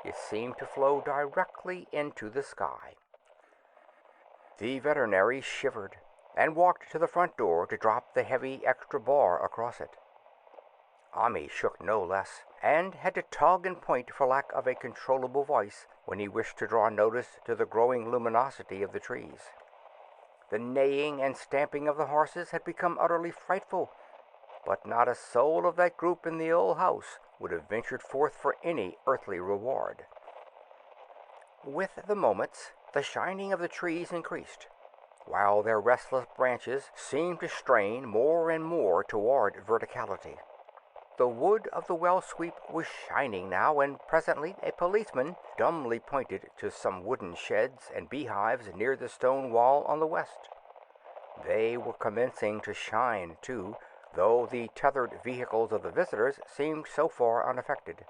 it seemed to flow directly into the sky. The veterinary shivered and walked to the front door to drop the heavy extra bar across it. Ami shook no less, and had to tug and point for lack of a controllable voice when he wished to draw notice to the growing luminosity of the trees. The neighing and stamping of the horses had become utterly frightful, but not a soul of that group in the old house would have ventured forth for any earthly reward. With the moments, the shining of the trees increased, while their restless branches seemed to strain more and more toward verticality. The wood of the well sweep was shining now, and presently a policeman dumbly pointed to some wooden sheds and beehives near the stone wall on the west. They were commencing to shine, too, though the tethered vehicles of the visitors seemed so far unaffected.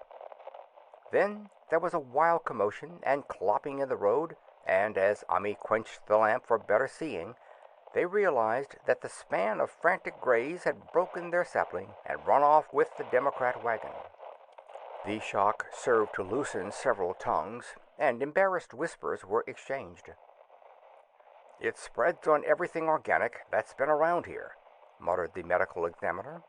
Then there was a wild commotion and clopping in the road, and as Ami quenched the lamp for better seeing, they realized that the span of frantic grays had broken their sapling and run off with the Democrat wagon. The shock served to loosen several tongues, and embarrassed whispers were exchanged. "It spreads on everything organic that's been around here," muttered the medical examiner.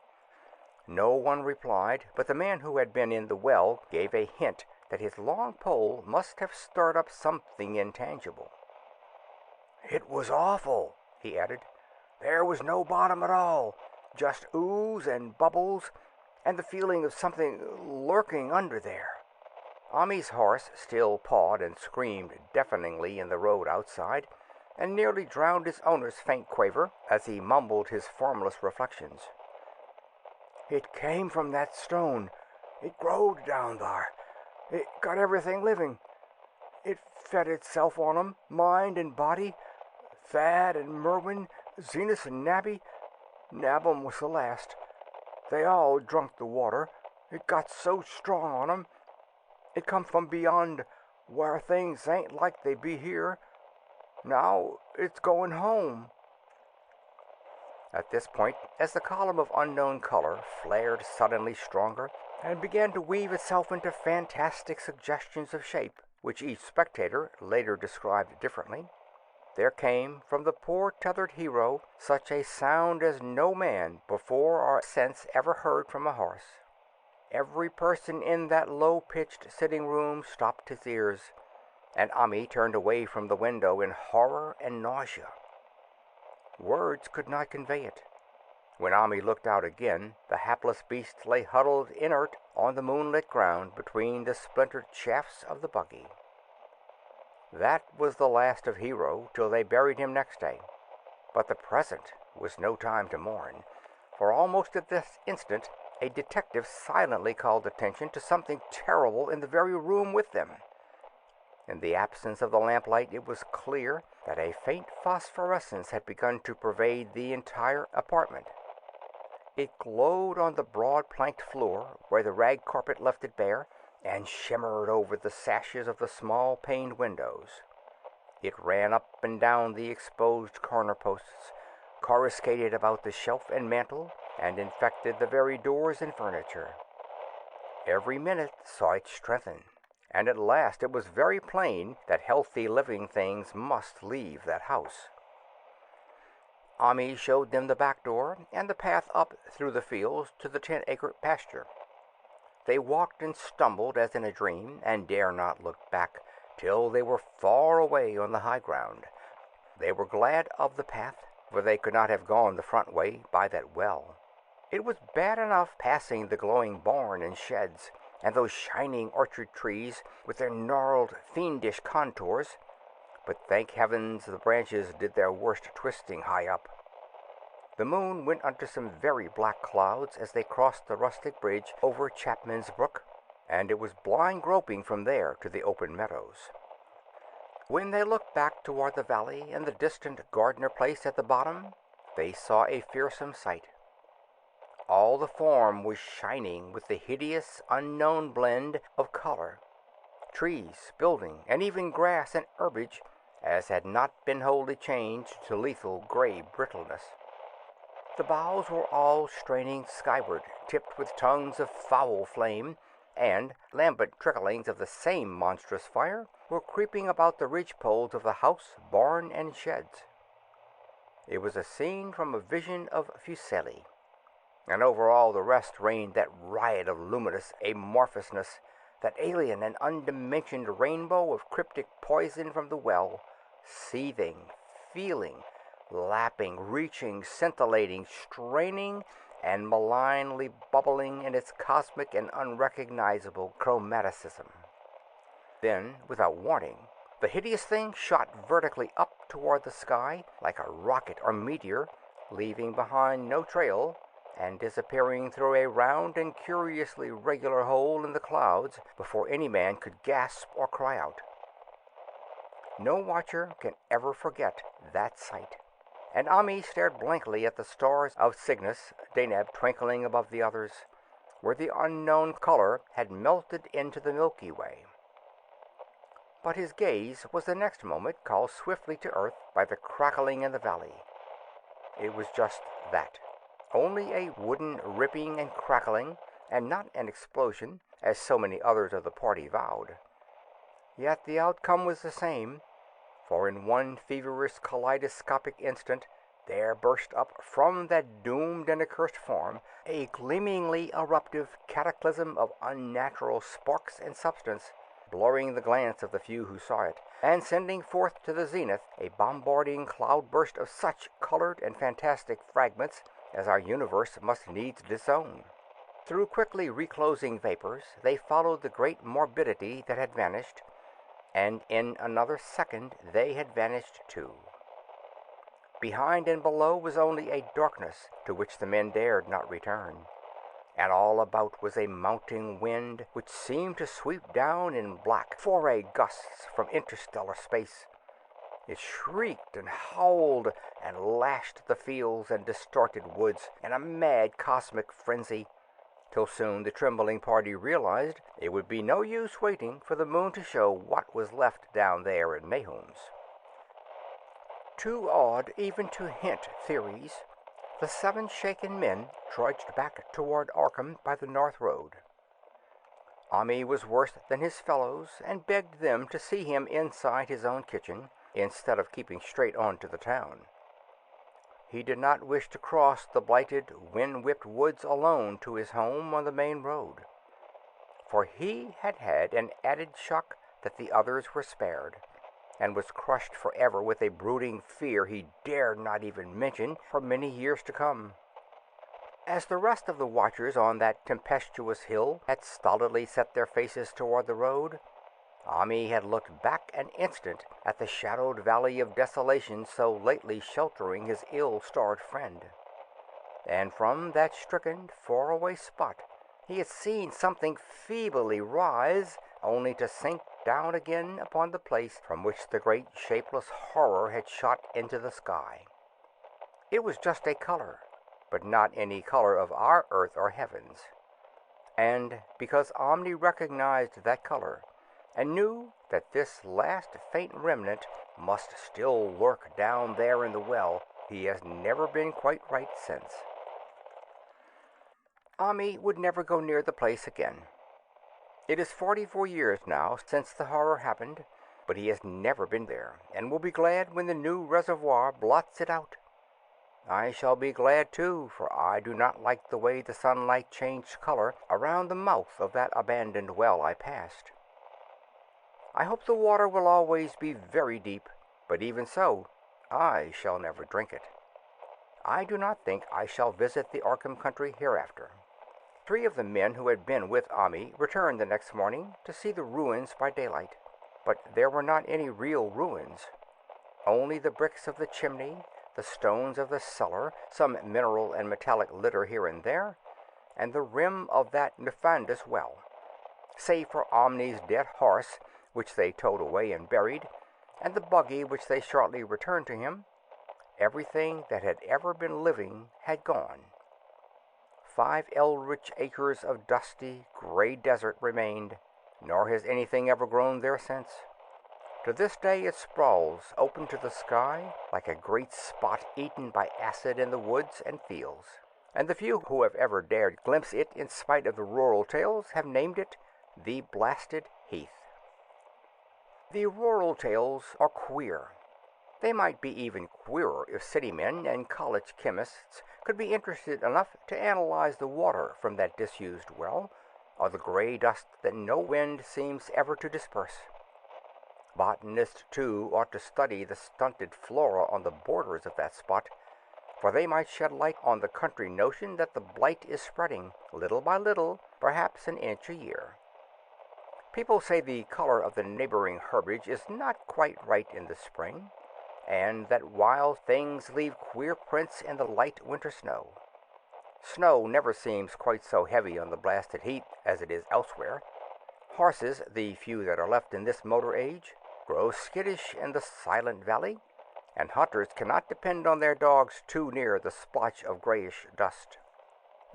No one replied, but the man who had been in the well gave a hint that his long pole must have stirred up something intangible. "It was awful," he added. "There was no bottom at all, just ooze and bubbles, and the feeling of something lurking under there." Ami's horse still pawed and screamed deafeningly in the road outside, and nearly drowned his owner's faint quaver as he mumbled his formless reflections. "It came from that stone. It growed down there. It got everything living. It fed itself on 'em, mind and body. Thad and Merwin, Zenas and Nabby. Nabum was the last. They all drunk the water. It got so strong on 'em. It come from beyond, where things ain't like they be here. Now it's going home." At this point, as the column of unknown color flared suddenly stronger and began to weave itself into fantastic suggestions of shape, which each spectator later described differently, there came from the poor tethered hero such a sound as no man before or since ever heard from a horse. Every person in that low-pitched sitting-room stopped his ears, and Ami turned away from the window in horror and nausea. Words could not convey it. When Ami looked out again, the hapless beast lay huddled inert on the moonlit ground between the splintered shafts of the buggy. That was the last of Hero till they buried him next day. But the present was no time to mourn, for almost at this instant a detective silently called attention to something terrible in the very room with them. In the absence of the lamplight, it was clear that a faint phosphorescence had begun to pervade the entire apartment. It glowed on the broad planked floor where the rag carpet left it bare, and shimmered over the sashes of the small paned windows. It ran up and down the exposed corner posts, coruscated about the shelf and mantel, and infected the very doors and furniture. Every minute saw it strengthen, and at last it was very plain that healthy living things must leave that house. Ami showed them the back door and the path up through the fields to the 10-acre pasture. They walked and stumbled as in a dream, and dare not look back till they were far away on the high ground. They were glad of the path, for they could not have gone the front way by that well. It was bad enough passing the glowing barn and sheds, and those shining orchard trees with their gnarled, fiendish contours, but thank heavens the branches did their worst twisting high up. The moon went under some very black clouds as they crossed the rustic bridge over Chapman's Brook, and it was blind groping from there to the open meadows. When they looked back toward the valley and the distant Gardner place at the bottom, they saw a fearsome sight. All the form was shining with the hideous, unknown blend of color. Trees, building, and even grass and herbage, as had not been wholly changed to lethal gray brittleness. The boughs were all straining skyward, tipped with tongues of foul flame, and lambent tricklings of the same monstrous fire were creeping about the ridge-poles of the house, barn, and sheds. It was a scene from a vision of Fuseli, and over all the rest reigned that riot of luminous amorphousness, that alien and undimensioned rainbow of cryptic poison from the well, seething, feeling, lapping, reaching, scintillating, straining, and malignly bubbling in its cosmic and unrecognizable chromaticism. Then, without warning, the hideous thing shot vertically up toward the sky like a rocket or meteor, leaving behind no trail, and disappearing through a round and curiously regular hole in the clouds before any man could gasp or cry out. No watcher can ever forget that sight, and Ami stared blankly at the stars of Cygnus, Deneb twinkling above the others, where the unknown color had melted into the Milky Way. But his gaze was the next moment called swiftly to earth by the crackling in the valley. It was just that. Only a wooden ripping and crackling, and not an explosion, as so many others of the party vowed. Yet the outcome was the same, for in one feverish kaleidoscopic instant there burst up from that doomed and accursed form a gleamingly eruptive cataclysm of unnatural sparks and substance, blurring the glance of the few who saw it, and sending forth to the zenith a bombarding cloudburst of such colored and fantastic fragments as our universe must needs disown. Through quickly reclosing vapors they followed the great morbidity that had vanished, and in another second they had vanished too. Behind and below was only a darkness to which the men dared not return, and all about was a mounting wind which seemed to sweep down in black foray gusts from interstellar space. It shrieked and howled and lashed the fields and distorted woods in a mad cosmic frenzy, till soon the trembling party realized it would be no use waiting for the moon to show what was left down there in Nahum's. Too awed even to hint theories, the 7 shaken men trudged back toward Arkham by the north road. Ami was worse than his fellows, and begged them to see him inside his own kitchen, instead of keeping straight on to the town. He did not wish to cross the blighted, wind-whipped woods alone to his home on the main road, for he had had an added shock that the others were spared, and was crushed forever with a brooding fear he dared not even mention for many years to come. As the rest of the watchers on that tempestuous hill had stolidly set their faces toward the road, Ami had looked back an instant at the shadowed valley of desolation so lately sheltering his ill-starred friend, and from that stricken, far-away spot he had seen something feebly rise, only to sink down again upon the place from which the great shapeless horror had shot into the sky. It was just a color, but not any color of our earth or heavens, and because Ami recognized that color, and knew that this last faint remnant must still lurk down there in the well, He has never been quite right since. Ami would never go near the place again. It is 44 years now since the horror happened, but he has never been there, and will be glad when the new reservoir blots it out. I shall be glad too, for I do not like the way the sunlight changed color around the mouth of that abandoned well I passed. I hope the water will always be very deep, but even so, I shall never drink it. I do not think I shall visit the Arkham country hereafter. 3 of the men who had been with Ami returned the next morning to see the ruins by daylight, but there were not any real ruins, only the bricks of the chimney, the stones of the cellar, some mineral and metallic litter here and there, and the rim of that nefandous well. Save for Omni's dead horse, which they towed away and buried, and the buggy which they shortly returned to him, everything that had ever been living had gone. 5 eldritch acres of dusty, gray desert remained, nor has anything ever grown there since. To this day it sprawls open to the sky like a great spot eaten by acid in the woods and fields, and the few who have ever dared glimpse it in spite of the rural tales have named it the Blasted Heath. The rural tales are queer. They might be even queerer if city men and college chemists could be interested enough to analyze the water from that disused well, or the gray dust that no wind seems ever to disperse. Botanists, too, ought to study the stunted flora on the borders of that spot, for they might shed light on the country notion that the blight is spreading, little by little, perhaps an inch a year. People say the color of the neighboring herbage is not quite right in the spring, and that wild things leave queer prints in the light winter snow. Snow never seems quite so heavy on the Blasted Heath as it is elsewhere. Horses, the few that are left in this motor age, grow skittish in the silent valley, and hunters cannot depend on their dogs too near the splotch of grayish dust.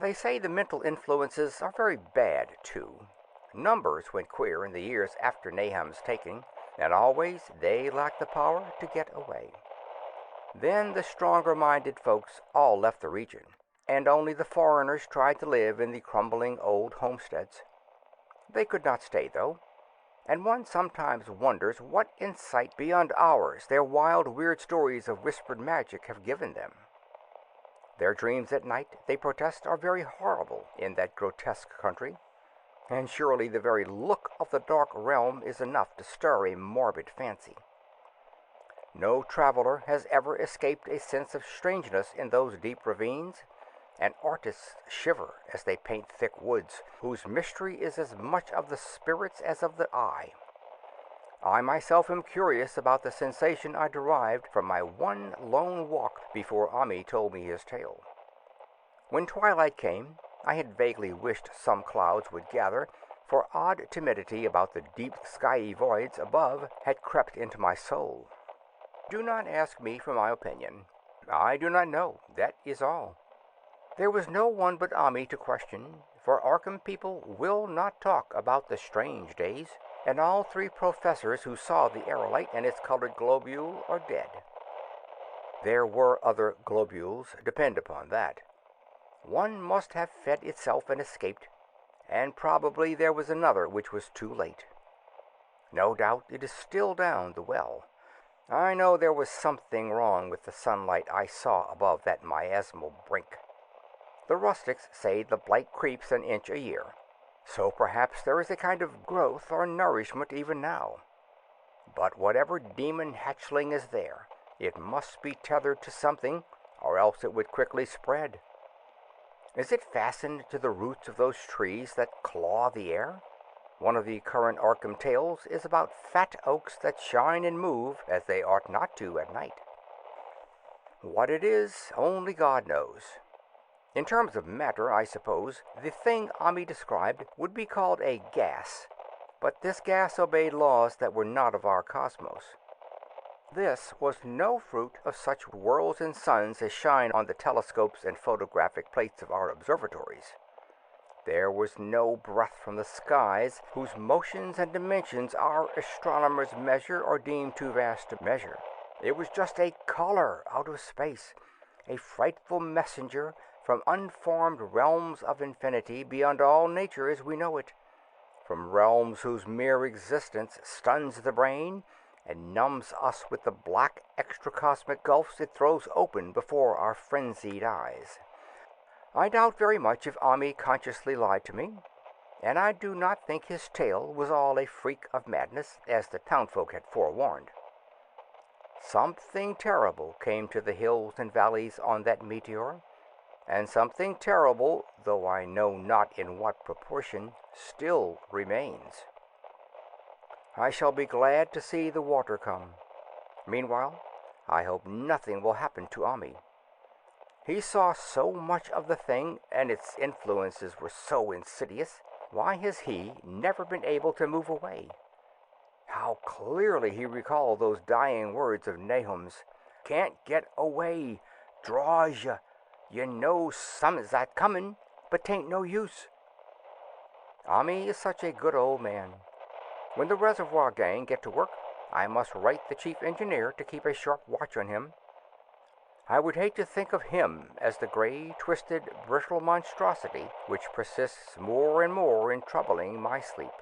They say the mental influences are very bad, too. Numbers went queer in the years after Naham's taking, and always they lacked the power to get away. Then the stronger-minded folks all left the region, and only the foreigners tried to live in the crumbling old homesteads. They could not stay, though, and one sometimes wonders what insight beyond ours their wild, weird stories of whispered magic have given them. Their dreams at night, they protest, are very horrible in that grotesque country, and surely the very look of the dark realm is enough to stir a morbid fancy. No traveler has ever escaped a sense of strangeness in those deep ravines, and artists shiver as they paint thick woods, whose mystery is as much of the spirits as of the eye. I myself am curious about the sensation I derived from my one lone walk before Ami told me his tale. When twilight came, I had vaguely wished some clouds would gather, for odd timidity about the deep skyey voids above had crept into my soul. Do not ask me for my opinion. I do not know, that is all. There was no one but Ami to question, for Arkham people will not talk about the strange days, and all 3 professors who saw the aerolite and its colored globule are dead. There were other globules, depend upon that. One must have fed itself and escaped, and probably there was another which was too late. No doubt it is still down the well. I know there was something wrong with the sunlight I saw above that miasmal brink. The rustics say the blight creeps an inch a year, so perhaps there is a kind of growth or nourishment even now. But whatever demon hatchling is there, it must be tethered to something, or else it would quickly spread. Is it fastened to the roots of those trees that claw the air? One of the current Arkham tales is about fat oaks that shine and move as they ought not to at night. What it is, only God knows. In terms of matter, I suppose, the thing Ami described would be called a gas, but this gas obeyed laws that were not of our cosmos. This was no fruit of such worlds and suns as shine on the telescopes and photographic plates of our observatories. There was no breath from the skies whose motions and dimensions our astronomers measure or deem too vast to measure. It was just a color out of space, a frightful messenger from unformed realms of infinity beyond all nature as we know it, from realms whose mere existence stuns the brain and numbs us with the black extracosmic gulfs it throws open before our frenzied eyes. I doubt very much if Ami consciously lied to me, and I do not think his tale was all a freak of madness, as the townfolk had forewarned. Something terrible came to the hills and valleys on that meteor, and something terrible, though I know not in what proportion, still remains. I shall be glad to see the water come. Meanwhile, I hope nothing will happen to Ami. He saw so much of the thing, and its influences were so insidious. Why has he never been able to move away? How clearly he recalled those dying words of Nahum's. Can't get away. Draws ya. You know some's that comin', but 'tain't no use. Ami is such a good old man. When the reservoir gang get to work, I must write the chief engineer to keep a sharp watch on him. I would hate to think of him as the gray, twisted, brittle monstrosity which persists more and more in troubling my sleep.